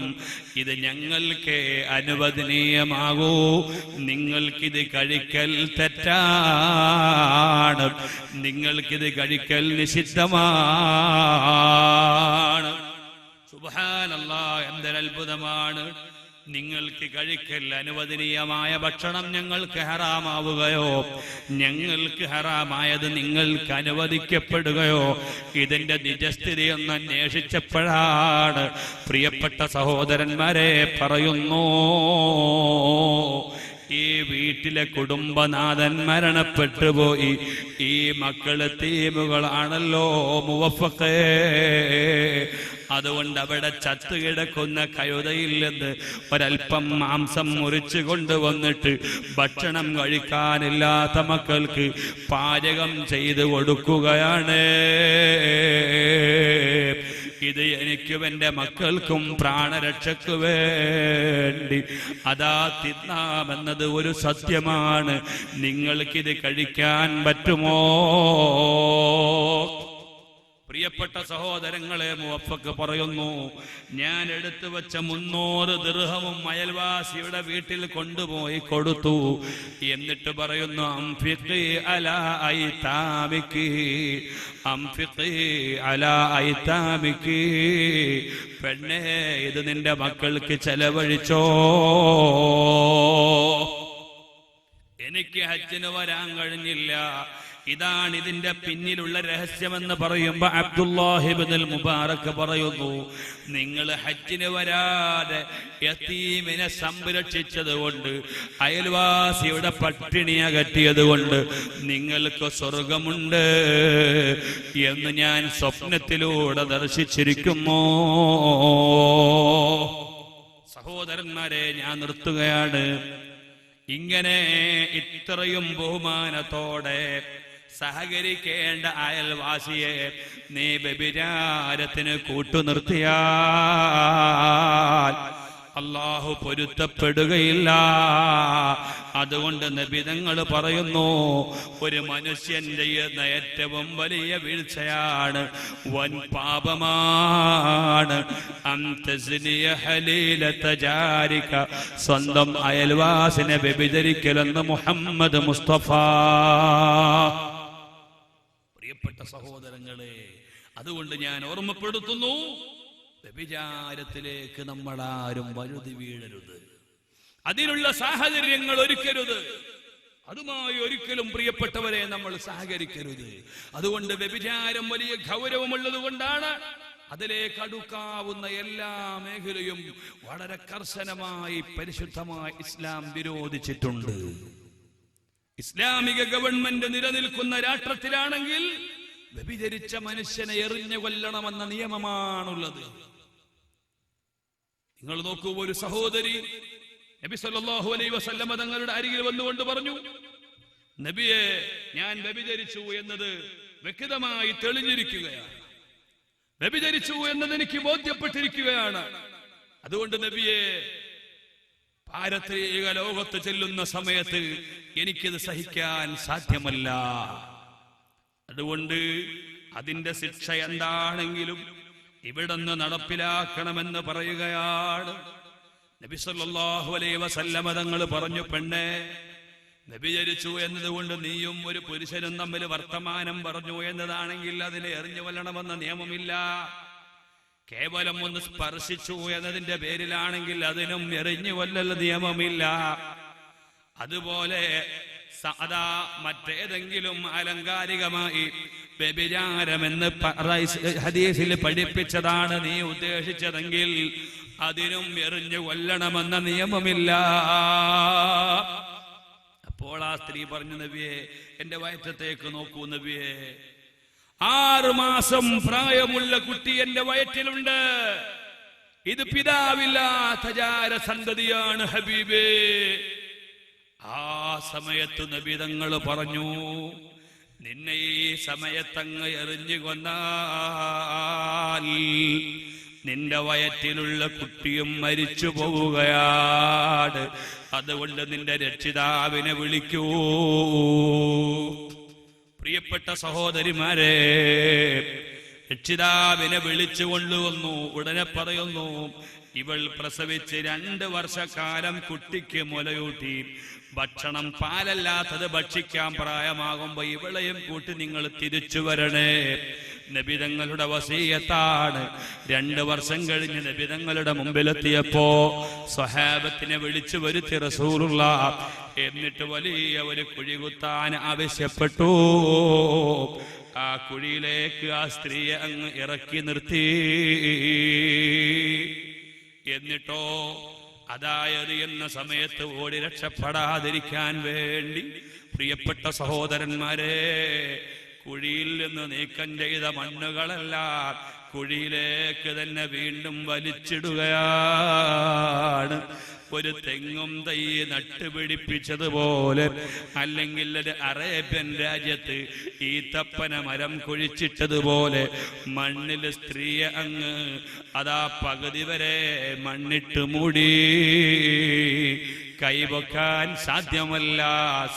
ഇത് ഞങ്ങൾക്ക് അനുവദനീയമാകൂ, നിങ്ങൾക്കിത് കഴിക്കൽ തെറ്റാണ്, നിങ്ങൾക്കിത് കഴിക്കൽ നിഷിദ്ധമാണ്. സുബ്ഹാനല്ലാഹ്, എന്തൊരത്ഭുതമാണ്! നിങ്ങൾക്ക് കഴിക്കൽ അനുവദനീയമായ ഭക്ഷണം ഞങ്ങൾക്ക് ഹറാമാവുകയോ, ഞങ്ങൾക്ക് ഹറാമായത് നിങ്ങൾക്ക് അനുവദിക്കപ്പെടുകയോ, ഇതിന്റെ നിജസ്ഥിതി ഒന്ന് അന്വേഷിച്ചപ്പോഴാണ് പ്രിയപ്പെട്ട സഹോദരന്മാരെ പറയുന്നു, ഈ വീട്ടിലെ കുടുംബനാഥൻ മരണപ്പെട്ടുപോയി, ഈ മക്കള് തീമുകളാണല്ലോ മുവഫഖേ, അതുകൊണ്ട് അവിടെ ചത്തുകിടക്കുന്ന കഴുതയിൽ നിന്ന് ഒരൽപ്പം മാംസം മുറിച്ചു കൊണ്ടുവന്നിട്ട് ഭക്ഷണം കഴിക്കാനില്ലാത്ത മക്കൾക്ക് പാചകം ചെയ്ത് കൊടുക്കുകയാണ്. ഇത് എനിക്കും എൻ്റെ മക്കൾക്കും പ്രാണരക്ഷയ്ക്ക് വേണ്ടി അതാ തിന്നാമെന്നത് ഒരു സത്യമാണ്. നിങ്ങൾക്കിത് കഴിക്കാൻ പറ്റുമോ? പ്രിയപ്പെട്ട സഹോദരങ്ങളെ, മുവഫഖ് പറയുന്നു, ഞാൻ എടുത്തു വെച്ച 300 ദിർഹമും അയൽവാസിയുടെ വീട്ടിൽ കൊണ്ടുപോയി കൊടുത്തു. എന്നിട്ട് പറയുന്നു, അംഫിഖി അലാ ഐതാമികി, അംഫിഖി അലാ ഐതാമികി, പെണ്ണേ ഇത് നിന്റെ മക്കൾക്ക് ചെലവഴിച്ചോ. എനിക്ക് ഹജ്ജിന് വരാൻ കഴിഞ്ഞില്ല, ഇതാണ് ഇതിന്റെ പിന്നിലുള്ള രഹസ്യമെന്ന് പറയുമ്പോ അബ്ദുല്ലാഹി ഇബ്നുൽ മുബാറക് പറയുന്നു, നിങ്ങൾ ഹജ്ജിന് വരാതെ യതീമിനെ സംരക്ഷിച്ചത് കൊണ്ട്, അയൽവാസിയുടെ പട്ടിണി അകറ്റിയത് കൊണ്ട് നിങ്ങൾക്ക് സ്വർഗമുണ്ട് എന്ന് ഞാൻ സ്വപ്നത്തിലൂടെ ദർശിച്ചിരിക്കുന്നു. സഹോദരന്മാരെ, ഞാൻ നിർത്തുകയാണ്. ഇങ്ങനെ ഇത്രയും ബഹുമാനത്തോടെ സഹകരിക്കേണ്ട അയൽവാസിയെ നീ വ്യഭിചാരത്തിന് കൂട്ടുനിർത്തിയാൽ അല്ലാഹു പൊരുത്തപ്പെടുകയില്ല. അതുകൊണ്ട് നബി തങ്ങൾ പറയുന്നു, ഒരു മനുഷ്യന്റെ ഏറ്റവും വലിയ വീഴ്ചയാണ്, വൻ പാപമാണ്, സ്വന്തം അയൽവാസിനെ വ്യഭിചരിക്കലെന്ന് മുഹമ്മദ് മുസ്തഫ. പ്രിയപ്പെട്ട സഹോദരങ്ങളെ, അതുകൊണ്ട് ഞാൻ ഓർമ്മപ്പെടുത്തുന്നു, വ്യഭിചാരത്തിലേക്ക് നമ്മളാരും വഴുതി വീഴരുത്, അതിനുള്ള സാഹചര്യങ്ങൾ ഒരുക്കരുത്, അതുമായി ഒരിക്കലും പ്രിയപ്പെട്ടവരെ നമ്മൾ സഹകരിക്കരുത്. അതുകൊണ്ട് വ്യഭിചാരം വലിയ ഗൗരവമുള്ളത് കൊണ്ടാണ് അതിലേക്ക് അടുക്കാവുന്ന എല്ലാ മേഖലയും വളരെ കർശനമായി പരിശുദ്ധമായി ഇസ്ലാം വിരോധിച്ചിട്ടുണ്ട്. ഇസ്ലാമിക ഗവൺമെന്റ് നിലനിൽക്കുന്ന രാഷ്ട്രത്തിലാണെങ്കിൽ വ്യഭിചരിച്ച മനുഷ്യനെ എറിഞ്ഞു കൊല്ലണമെന്ന നിയമമാണുള്ളത്. നിങ്ങൾ നോക്കൂ, ഒരു സഹോദരി നബി സല്ലല്ലാഹു അലൈഹി വസല്ലമ തങ്ങളുടെ അരികിൽ വന്നുകൊണ്ട് പറഞ്ഞു, നബിയെ, ഞാൻ വ്യഭിചരിച്ചു എന്നത് വ്യക്തമായി തെളിഞ്ഞിരിക്കുകയാണ്, വ്യഭിചരിച്ചു എന്നത് എനിക്ക് ബോധ്യപ്പെട്ടിരിക്കുകയാണ്. അതുകൊണ്ട് നബിയെ, പാരത്രിക ലോകത്ത് ചെല്ലുന്ന സമയത്ത് എനിക്കിത് സഹിക്കാൻ സാധ്യമല്ല. അതുകൊണ്ട് അതിന്റെ ശിക്ഷ എന്താണെങ്കിലും ഇവിടുന്ന് നടപ്പിലാക്കണമെന്ന് പറയുകയാണ്. നബി സല്ലല്ലാഹു അലൈഹി വസല്ലമ തങ്ങൾ പറഞ്ഞു, പെണ്ണെ, വ്യഭിചരിച്ചു എന്നതുകൊണ്ട് നീയും ഒരു പുരുഷനും തമ്മിൽ വർത്തമാനം പറഞ്ഞു എന്നതാണെങ്കിൽ അതിനെ എറിഞ്ഞു കൊല്ലണമെന്ന നിയമമില്ല. കേവലം ഒന്ന് സ്പർശിച്ചു എന്നതിന്റെ പേരിലാണെങ്കിൽ അതിനും എറിഞ്ഞു കൊല്ലൽ നിയമമില്ല. അതുപോലെ സാധാ മറ്റേതെങ്കിലും അലങ്കാരികമായി വ്യഭിചാരമെന്ന് ഹദീസിൽ പഠിപ്പിച്ചതാണ് നീ ഉദ്ദേശിച്ചതെങ്കിൽ അതിനും എറിഞ്ഞു കൊല്ലണമെന്ന നിയമമില്ല. അപ്പോൾ ആ സ്ത്രീ പറഞ്ഞു, നബിയെ, എന്റെ വയറ്റത്തേക്ക് നോക്കൂ നബിയെ, 6 മാസം പ്രായമുള്ള കുട്ടി എന്റെ വയറ്റിലുണ്ട്, ഇത് പിതാവില്ലാത്ത ജാരസന്തതിയാണ് ഹബീബേ. ആ സമയത്ത് നബി തങ്ങൾ പറഞ്ഞു, നിന്നെ ഈ സമയത്തങ്ങ് എറിഞ്ഞു കൊന്നാൽ നിന്റെ വയറ്റിലുള്ള കുട്ടിയും മരിച്ചു പോവുകയാണ്. അതുകൊണ്ട് നിന്റെ രക്ഷിതാവിനെ വിളിക്കൂ. പ്രിയപ്പെട്ട സഹോദരിമാരെ, രക്ഷിതാവിനെ വിളിച്ചു കൊണ്ടുവന്നു. ഉടനെ പറയുന്നു, ഇവൾ പ്രസവിച്ച് 2 വർഷക്കാലം കുട്ടിക്ക് മുലയൂട്ടി. ഭക്ഷണം പാലല്ലാത്തത് ഭക്ഷിക്കാൻ പ്രായമാകുമ്പോ ഇവളെയും കൂട്ടി നിങ്ങൾ തിരിച്ചു വരണേ. നബിതങ്ങളുടെ വസീയത്താണ്. 2 വർഷം കഴിഞ്ഞ് നബിതങ്ങളുടെ മുമ്പിലെത്തിയപ്പോ സ്വഹാബത്തിനെ വിളിച്ചു വരുത്തി റസൂലുള്ളാഹ്. എന്നിട്ട് വലിയ ഒരു കുഴി കുത്താൻ ആവശ്യപ്പെട്ടു. ആ കുഴിയിലേക്ക് ആ സ്ത്രീയെ അങ്ങ് ഇറക്കി നിർത്തി. എന്നിട്ടോ അതായത് എന്ന സമയത്ത് ഓടി രക്ഷപ്പെടാതിരിക്കാൻ വേണ്ടി പ്രിയപ്പെട്ട സഹോദരന്മാരെ, കുഴിയിൽ നിന്ന് നീക്കം ചെയ്ത മണ്ണുകളെല്ലാം കുഴിയിലേക്ക് തന്നെ വീണ്ടും വലിച്ചിടുകയാണ്. ഒരു തെങ്ങും തൈ നട്ടുപിടിപ്പിച്ചതുപോലെ, അല്ലെങ്കിൽ ഒരു അറേബ്യൻ രാജ്യത്ത് ഈത്തപ്പന മരം കുഴിച്ചിട്ടതുപോലെ മണ്ണിൽ സ്ത്രീയെ അങ്ങ് അതാ പകുതി വരെ മണ്ണിട്ട് മൂടി. കൈവക്കാൻ സാധ്യമല്ല,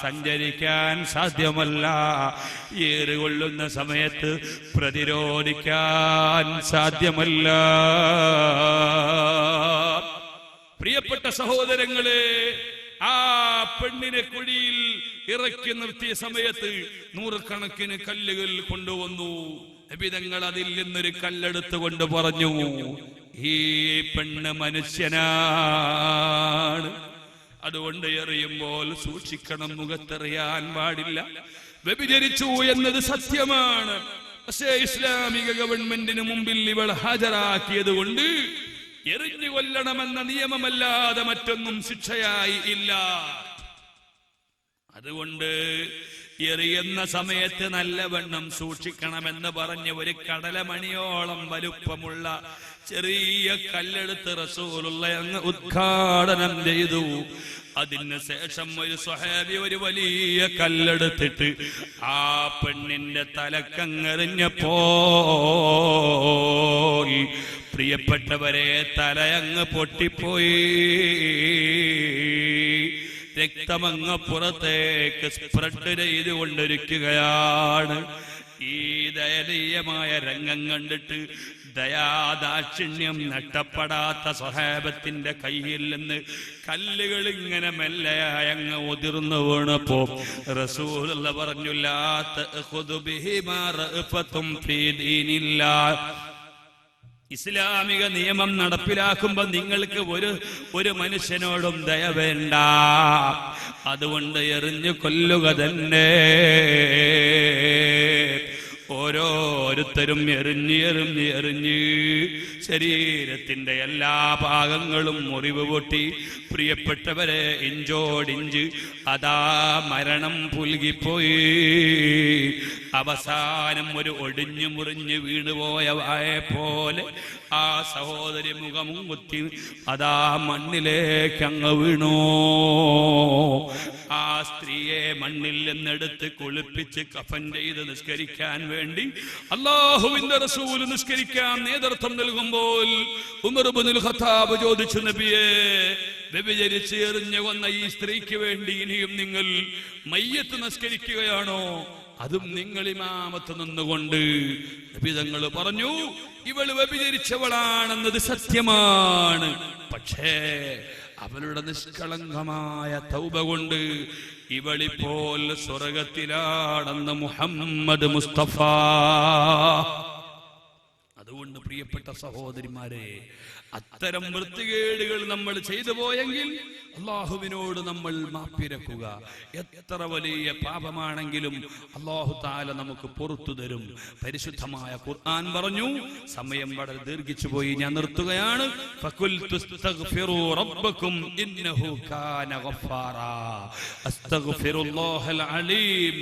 സഞ്ചരിക്കാൻ സാധ്യമല്ല, ഏറുകൊള്ളുന്ന സമയത്ത് പ്രതിരോധിക്കാൻ സാധ്യമല്ല. പ്രിയപ്പെട്ട സഹോദരങ്ങളെ, ആ പെണ്ണിനെ കുഴിയിൽ ഇറക്കി നിർത്തിയ സമയത്ത് 100 കണക്കിന് കല്ലുകൾ കൊണ്ടുവന്നു. നബിതങ്ങൾ അതിൽ നിന്നൊരു കല്ലെടുത്ത് കൊണ്ട് പറഞ്ഞു, ഈ പെണ്ണ് മനുഷ്യനാണ്, അതുകൊണ്ട് എറിയുമ്പോൾ സൂക്ഷിക്കണം, മുഖത്തെറിയാൻ പാടില്ല. വ്യഭിചരിച്ചു എന്നത് സത്യമാണ്. പക്ഷേ ഇസ്ലാമിക ഗവൺമെന്റിന് മുമ്പിൽ ഇവൾ ഹാജരാക്കിയത് കൊണ്ട് എറിഞ്ഞു കൊല്ലണമെന്ന നിയമമല്ലാതെ മറ്റൊന്നും ശിക്ഷയായി ഇല്ല. അതുകൊണ്ട് എറിയുന്ന സമയത്ത് നല്ലവണ്ണം സൂക്ഷിക്കണമെന്ന് പറഞ്ഞ് ഒരു കടലമണിയോളം വലുപ്പമുള്ള ചെറിയ കല്ലെടുത്ത് റസൂലുള്ളാഹി അങ്ങ് ഉദ്ഘാടനം ചെയ്തു. അതിന് ശേഷം ഒരു സ്വഹാബി ഒരു വലിയ കല്ലെടുത്തിട്ട് ആ പെണ്ണിന്റെ തലക്കങ്ങെറിഞ്ഞപ്പോ പ്രിയപ്പെട്ടവരെ തലയങ്ങ് പൊട്ടിപ്പോയി. രക്തമങ്ങ് പുറത്തേക്ക് സ്പ്രെഡ് ചെയ്തുകൊണ്ടിരിക്കുകയാണ്. ഈ ദയനീയമായ രംഗം കണ്ടിട്ട് ദയാദാക്ഷിണ്യം നഷ്ടപ്പെടാത്ത സ്വഹാബത്തിന്റെ കയ്യിൽ നിന്ന് കല്ലുകൾ ഇങ്ങനെ മെല്ലയായി അങ്ങ് ഉതിർന്നു വീണപ്പോ റസൂലുള്ളാഹി പറഞ്ഞു, ലാ തഖുദു ബിഹിമാ റഅഫതും ഫീ ദീനില്ലാഹ്. ഇസ്ലാമിക നിയമം നടപ്പിലാക്കുമ്പോ നിങ്ങൾക്ക് ഒരു മനുഷ്യനോടും ദയ വേണ്ട, അതുകൊണ്ട് എറിഞ്ഞു കൊല്ലുക തന്നെ. ഓരോരുത്തരും എറിഞ്ഞ് ശരീരത്തിന്റെ എല്ലാ ഭാഗങ്ങളും മുറിവ് പൊട്ടി. പ്രിയപ്പെട്ടവരെ, ഇഞ്ചോടിഞ്ച് അതാ മരണം പുൽകിപ്പോയി. അവസാനം ഒരു ഒടിഞ്ഞു മുറിഞ്ഞ് വീണുപോയ വായ പോലെ ആ സഹോദരി മുഖമും കുത്തി അതാ മണ്ണിലേക്ക് അങ്ങ് വീണു. ആ സ്ത്രീയെ മണ്ണിൽ നിന്നെടുത്ത് കുളിപ്പിച്ച് കഫൻ ചെയ്ത് നിസ്കരിക്കാൻ വേണ്ടി അല്ലാഹുവിന്റെ റസൂൽ നിസ്കരിക്കാൻ നേതൃത്വം നൽകുമ്പോൾ ഉമർ ഇബ്നുൽ ഖത്താബ് ചോദിച്ചു, നബിയേ, വ്യഭിചരിച്ച് എറിഞ്ഞു കൊന്ന ഈ സ്ത്രീക്ക് വേണ്ടി ഇനിയും നിങ്ങൾ മയ്യത്ത് നിസ്കരിക്കുകയാണോ? അതും നിങ്ങൾ ഇമാമത്ത് നിന്നുകൊണ്ട്. നബി തങ്ങൾ പറഞ്ഞു, ഇവൾ വ്യഭിചരിച്ചവളാണെന്നത് സത്യമാണ്, പക്ഷേ അവളുടെ നിഷ്കളങ്കമായ തൗബ കൊണ്ട് ഇവളിപ്പോൾ സ്വർഗത്തിലാണെന്ന് മുഹമ്മദ് മുസ്തഫ. അതുകൊണ്ട് പ്രിയപ്പെട്ട സഹോദരിമാരെ, അത്തരം വൃത്തികേടുകൾ നമ്മൾ ചെയ്തു പോയെങ്കിൽ അള്ളാഹുവിനോട് നമ്മൾ മാപ്പിരക്കുക. എത്ര വലിയ പാപമാണെങ്കിലും അല്ലാഹു തആല നമുക്ക് പുറത്തു തരും. പരിശുദ്ധമായ ഖുർആൻ പറഞ്ഞു, സമയം വളരെ ദീർഘിച്ചു പോയി, ഞാൻ നിർത്തുകയാണ്. ഫഖുൽതു അസ്തഗ്ഫിറൂ റബ്ബക്കും ഇന്നഹു കാന ഗഫാറാ. അസ്തഗ്ഫിറുല്ലാഹൽ അലീം,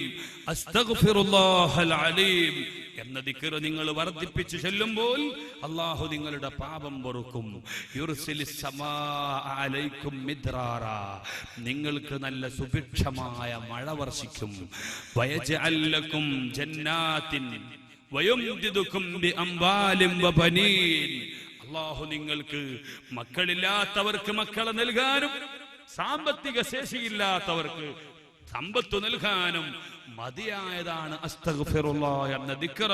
അസ്തഗ്ഫിറുല്ലാഹൽ അലീം എന്ന ദിക്ർ നിങ്ങൾ വർദ്ധിപ്പിച്ചു ചൊല്ലുമ്പോൾ അല്ലാഹു നിങ്ങളുടെ പാപം പൊറുക്കും. യുർസിലിസ് സമാഅ അലൈക്കും മിദ്റാറാ, നിങ്ങൾക്ക് നല്ല സുഭിക്ഷമായ മഴ വർഷിക്കും. വയജ്അൽ ലക്കും ജന്നാത്തിൻ വയുംദിദുക്കും ബിഅംവാലിൻ വബനീൻ, അള്ളാഹു നിങ്ങൾക്ക് മക്കളില്ലാത്തവർക്ക് മക്കളെ നൽകാനും സാമ്പത്തിക ശേഷിയില്ലാത്തവർക്ക് സമ്പത്ത് നൽകാനും മതിയായതാണ് അസ്തഗ്ഫിറുല്ലാഹ് എന്ന ദിക്ർ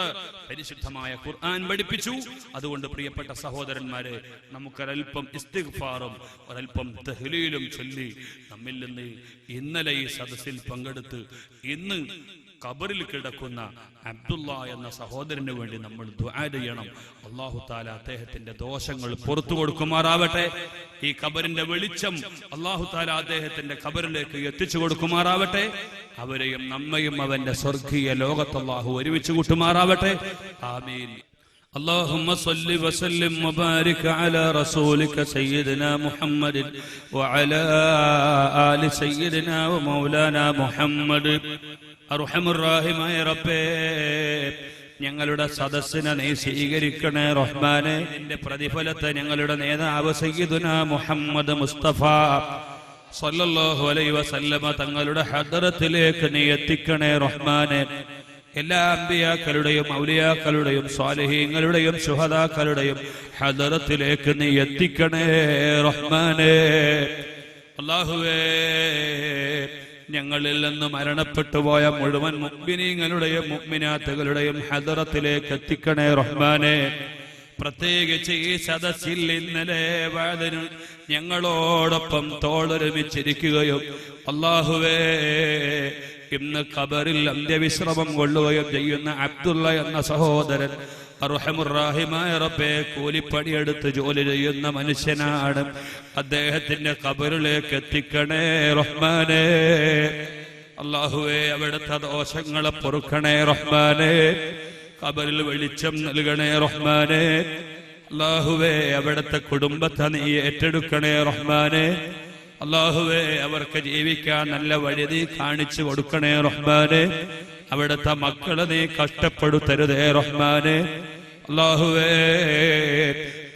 പരിശുദ്ധമായ ഖുർആൻ പഠിപ്പിച്ചു. അതുകൊണ്ട് പ്രിയപ്പെട്ട സഹോദരന്മാരെ, നമുക്കൊരൽപ്പം ഇസ്തിഗ്ഫാറും ഒരൽപ്പം തഹ്ലീലും ചൊല്ലി നമ്മിൽ നിന്ന് ഇന്നലെ ഈ സദസ്സിൽ പങ്കെടുത്ത് ഇന്ന് ഖബറിൽ കിടക്കുന്ന അബ്ദുള്ള എന്ന സഹോദരന് വേണ്ടി നമ്മൾ ദുആ ചെയ്യണം. അല്ലാഹു തആല അദ്ദേഹത്തിന്റെ ദോഷങ്ങൾ പുറത്തു കൊടുക്കുമാറാവട്ടെ. ഈ ഖബറിന്റെ വെളിച്ചം അല്ലാഹു തആല അദ്ദേഹത്തിന്റെ ഖബറിലേക്ക് എത്തിച്ചു കൊടുക്കുമാറാവട്ടെ. അവരെയും നമ്മയും അവന്റെ സ്വർഗീയ ലോകത്ത് അല്ലാഹു ഒരുമിച്ച് കൂട്ടുമാറാവട്ടെ. ആമീൻ. اللهم صل وسلم وبارك على رسولك سيدنا محمد وعلى آل سيدنا ومولانا محمد. അർഹമുർറാഹിമായ റബ്ബേ, ഞങ്ങളുടെ സദസ്സിനെ നീ സ്വീകരിക്കണേ റഹ്മാനെ. നിന്റെ പ്രതിഫലത്തെ ഞങ്ങളുടെ നേതാവ് സയ്യിദുനാ മുഹമ്മദ് മുസ്തഫ സല്ലല്ലാഹു അലൈഹി വസല്ലമ തങ്ങളുടെ ഹദ്റത്തിലേക്ക് നീ എത്തിക്കണേ റഹ്മാനെ. എല്ലാ അമ്പിയാക്കളുടെയും ഔലിയാക്കളുടെയും സ്വാലിഹീങ്ങളുടെയും ശുഹദാക്കളുടെയും ഹദ്റത്തിലേക്ക് നീ എത്തിക്കണേ റഹ്മാനെ. അല്ലാഹുവേ, ഞങ്ങളിൽ നിന്ന് മരണപ്പെട്ടു പോയ മുഴുവൻ മുഅ്മിനീങ്ങളുടെയും മുഅ്മിനാത്തുകളുടെയും ഹദ്റത്തിലേക്ക് എത്തിക്കണേ റഹ്മാനെ. പ്രത്യേകിച്ച് ഈ സദസ്സിൽ ഇന്നലെ വഅദിന് ഞങ്ങളോടൊപ്പം തോളൊരുമിച്ചിരിക്കുകയും അല്ലാഹുവേ ഇന്ന് ഖബറിൽ അന്ത്യവിശ്രമം കൊള്ളുകയും ചെയ്യുന്ന അബ്ദുള്ള എന്ന സഹോദരൻ അർഹമുർറാഹിമായ റബ്ബേ, കൂലിപ്പണിയെടുത്ത് ജോലി ചെയ്യുന്ന മനുഷ്യനാണ്. അദ്ദേഹത്തിന്റെ ഖബറിലേക്ക് എത്തിക്കണേ റഹ്മാനെ. അല്ലാഹുവേ, അവിടുത്തെ ദോഷങ്ങളെ പൊറുക്കണേ റഹ്മാനെ. ഖബറിൽ വെളിച്ചം നൽകണേ റഹ്മാനെ. അല്ലാഹുവേ, അവിടുത്തെ കുടുംബത്തെ നീ ഏറ്റെടുക്കണേ റഹ്മാനെ. അല്ലാഹുവേ, അവർക്ക് ജീവിക്കാൻ നല്ല വഴി നീ കാണിച്ചു കൊടുക്കണേ റഹ്മാനെ. അവിടുത്തെ മക്കളെ നീ കഷ്ടപ്പെടുത്തരുതേ റഹ്മാനെ. അല്ലാഹുവേ,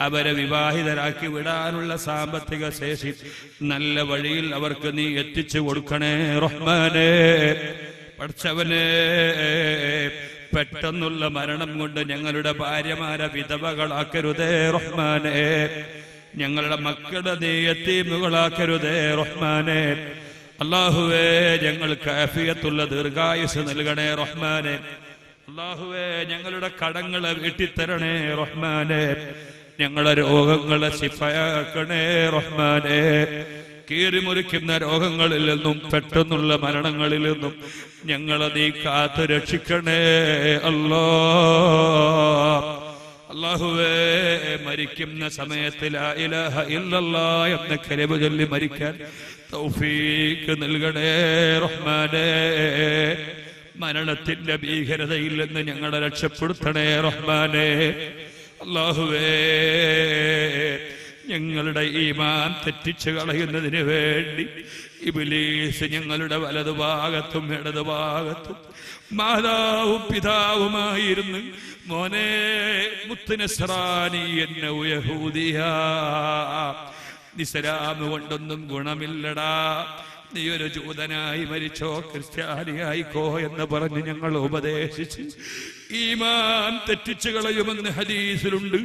അവരെ വിവാഹിതരാക്കി വിടാനുള്ള സാമ്പത്തിക ശേഷി നല്ല വഴിയിൽ അവർക്ക് നീ എത്തിച്ചു കൊടുക്കണേ റഹ്മാനെ. പഠിച്ചവനെ, പെട്ടെന്നുള്ള മരണം കൊണ്ട് ഞങ്ങളുടെ ഭാര്യമാരെ വിധവകളാക്കരുതേ റഹ്മാനെ. ഞങ്ങളുടെ മക്കളുടെ നീ യതീമുകളാക്കരുതേ റഹ്മാനെ. അല്ലാഹുവേ, ഞങ്ങൾക്ക് ആഫിയത്തുള്ള ദീർഘായുസ് നൽകണേ റഹ്മാനെ. അല്ലാഹുവേ, ഞങ്ങളുടെ കടങ്ങളെ വീട്ടിത്തരണേ റഹ്മാനെ. ഞങ്ങളുടെ രോഗങ്ങളെ ശിഫയാക്കണേ റഹ്മാനെ. കീറിമുറിക്കുന്ന രോഗങ്ങളിൽ നിന്നും പെട്ടെന്നുള്ള മരണങ്ങളിൽ നിന്നും ഞങ്ങളെ നീ കാത്തു രക്ഷിക്കണേ അല്ലാഹ്. അല്ലാഹുവേ, മരിക്കുന്ന സമയത്ത് ലാ ഇലാഹ ഇല്ലല്ലാഹ് എന്ന കലിമ ചൊല്ലി മരിക്കാൻ തൗഫീഖ് നൽകണേ റഹ്മാനെ. മരണത്തിന്റെ ഭീകരതയിൽ നിന്ന് ഞങ്ങളെ രക്ഷപ്പെടുത്തണേ റഹ്മാനെ. അല്ലാഹുവേ, ഞങ്ങളുടെ ഈമാൻ തെറ്റിച്ചു കളയുന്നതിന് വേണ്ടി ഇബ്ലീസ് ഞങ്ങളുടെ വലതുഭാഗത്തും ഇടതുഭാഗത്തും മാതാവും പിതാവുമായിരുന്നു. മോനെ മുത്ത് നസ്രാനി എന്ന യഹൂദിയാ, ഇസ്ലാം കൊണ്ടൊന്നും ഗുണമില്ലടാ, നീ ഒരു ജൂതനായി മരിച്ചോ ക്രിസ്ത്യാനിയായിക്കോ എന്ന് പറഞ്ഞ് ഞങ്ങൾ ഉപദേശിച്ച് ഈമാൻ തെറ്റിച്ചു കളയുമെന്ന് ഹദീസിലുണ്ട്.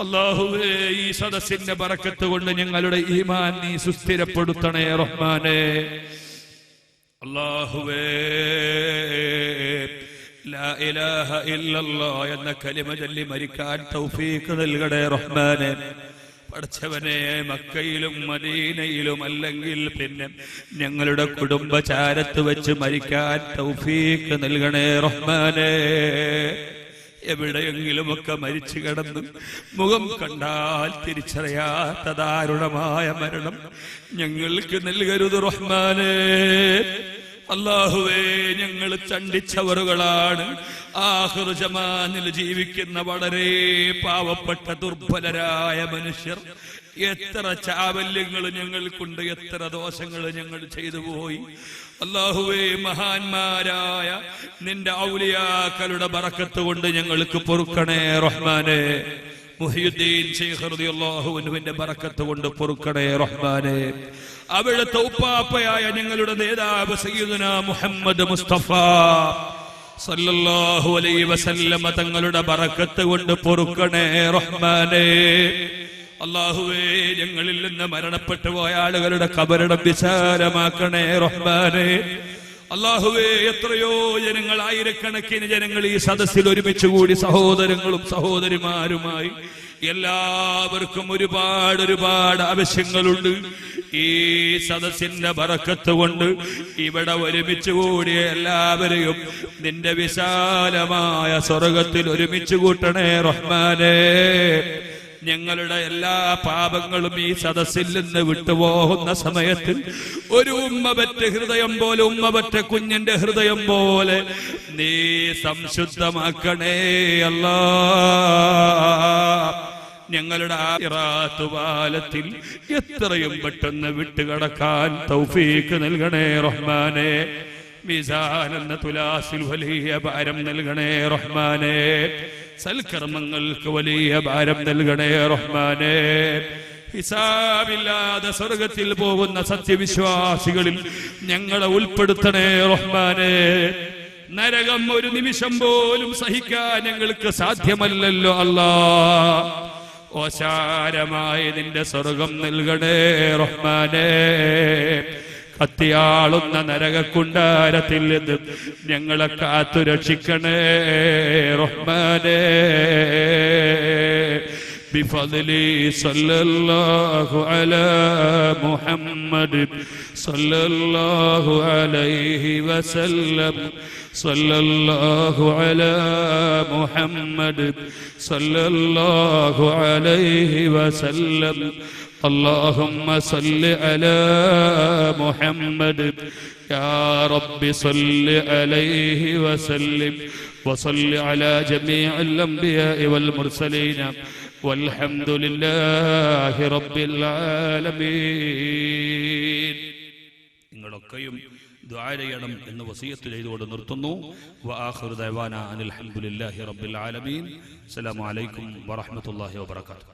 അല്ലാഹുവേ, ഈ സദസ്സിന്റെ ബറക്കത്ത് കൊണ്ട് ഞങ്ങളുടെ ഈമാൻ നീ സുസ്ഥിരപ്പെടുത്തണേ റഹ്മാനെ. അല്ലാഹുവേ, ലാ ഇലാഹ ഇല്ലല്ലാഹ് എന്ന കലിമ ചൊല്ലി മരിക്കാൻ തൗഫീഖ് നൽകണേ റഹ്മാനെ. പഠിച്ചവനെ, മക്കയിലും മദീനയിലും അല്ലെങ്കിൽ പിന്നെ ഞങ്ങളുടെ കുടുംബചാരത്ത് വെച്ച് മരിക്കാൻ തൗഫീഖ് നൽകണേ റഹ്മാനെ. എവിടെയെങ്കിലുമൊക്കെ മരിച്ചു കിടന്ന് മുഖം കണ്ടാൽ തിരിച്ചറിയാത്ത ദാരുണമായ മരണം ഞങ്ങൾക്ക് നൽകരുത് റഹ്മാനെ. അല്ലാഹുവേ, ഞങ്ങൾ ചണ്ടിച്ചവറുകളാണ്. ആഖിർ ജമാനിൽ ജീവിക്കുന്ന വളരെ പാവപ്പെട്ട ദുർബലരായ മനുഷ്യർ. എത്ര ചാവല്യങ്ങൾ ഞങ്ങൾക്കുണ്ട്, എത്ര ദോഷങ്ങൾ ഞങ്ങൾ ചെയ്തു പോയി. അല്ലാഹുവേ, മഹാന്മാരായ നിന്റെ ഔലിയാക്കളുടെ ബറക്കത്ത് കൊണ്ട് ഞങ്ങൾക്ക് പൊറുക്കണേ റഹ്മാനെ. മുഹ്യിദ്ദീൻ ശൈഖ് റളിയല്ലാഹു അൻഹുവിന്റെ ബറക്കത്ത് കൊണ്ട് പൊറുക്കണേ റഹ്മാനെ. അവിടുത്തെ ഉപ്പാപ്പയായ ഞങ്ങളുടെ നേതാവ് സയ്യിദുനാ മുഹമ്മദ് മുസ്തഫ സല്ലല്ലാഹു അലൈഹി വസല്ലമ തങ്ങളുടെ ബറക്കത്ത് കൊണ്ട് പൊറുക്കണേ റഹ്മാനേ. അല്ലാഹുവേ, ഞങ്ങളിൽ നിന്ന് മരണപ്പെട്ടു പോയ ആളുകളുടെ ഖബറിടം വിശാലമാക്കണേ റഹ്മാനേ. അല്ലാഹുവേ, എത്രയോ ജനങ്ങൾ, ആയിരക്കണക്കിന് ജനങ്ങൾ ഈ സദസ്സിൽ ഒരുമിച്ച് കൂടി സഹോദരങ്ങളും സഹോദരിമാരുമായി എല്ലാവർക്കും ഒരുപാട് ആവശ്യങ്ങളുണ്ട്. ഈ സദസ്സിന്റെ ബറക്കത്ത് കൊണ്ട് ഇവിടെ ഒരുമിച്ച് കൂടിയ എല്ലാവരെയും നിന്റെ വിശാലമായ സ്വർഗത്തിൽ ഒരുമിച്ച് കൂട്ടണേ റഹ്മാനേ. ഞങ്ങളുടെ എല്ലാ പാപങ്ങളും ഈ സദസ്സിൽ നിന്ന് വിട്ടുപോകുന്ന സമയത്തിൽ ഒരു ഉമ്മപറ്റ ഹൃദയം പോലെ, ഉമ്മപറ്റ കുഞ്ഞിന്റെ ഹൃദയം പോലെ നീ സംശുദ്ധമാക്കണേ അല്ലാ. ഞങ്ങളുടെ ആഖിറത്തുവാലത്തിൽ എത്രയും പെട്ടെന്ന് വിട്ടുകടക്കാൻ തൗഫീഖ് നൽകണേ റഹ്മാനേ. മീസാൻ എന്ന തുലാസിൽ വലിയ ഭാരം നൽകണേ റഹ്മാനേ. സൽക്കർമ്മങ്ങൾക്ക് വലിയ ഭാരം നൽകണേ റഹ്മാനേ. ഹിസാബില്ലാതെ സ്വർഗത്തിൽ പോകുന്ന സത്യവിശ്വാസികളിൽ ഞങ്ങളെ ഉൾപ്പെടുത്തണേ റഹ്മാനേ. നരകം ഒരു നിമിഷം പോലും സഹിക്കാൻ ഞങ്ങൾക്ക് സാധ്യമല്ലല്ലോ അല്ലാ. ഓശാരമായ നിന്റെ സ്വർഗം നൽകണേ റഹ്മാനേ. കത്തിയാളുന്ന നരകക്കുണ്ടാരത്തിൽ നിന്ന് ഞങ്ങളെ കാത്തു രക്ഷിക്കണേ റഹ്മാനേ. ബിഫദ്ലി സല്ലല്ലാഹു അലാ മുഹമ്മദ് സല്ലല്ലാഹു അലൈഹി വസല്ലം. സല്ലല്ലാഹു അലാ മുഹമ്മദ് സല്ലല്ലാഹു അലൈഹി വസല്ലം. اللهم صل على محمد يا رب صل عليه وسلم وصل على جميع الأنبياء والمرسلين والحمد لله رب العالمين. നിങ്ങളൊക്കെയും ദുആ ചെയ്യണം എന്ന് വസിയത്ത് ചെയ്തുകൊണ്ട് നിർത്തുന്നു. വആഖിറു ദഅവാനാ അനിൽ ഹംദുലില്ലാഹി റബ്ബിൽ ആലമീൻ. അസ്സലാമു അലൈക്കും വറഹ്മത്തുള്ളാഹി വബറകാതുഹു.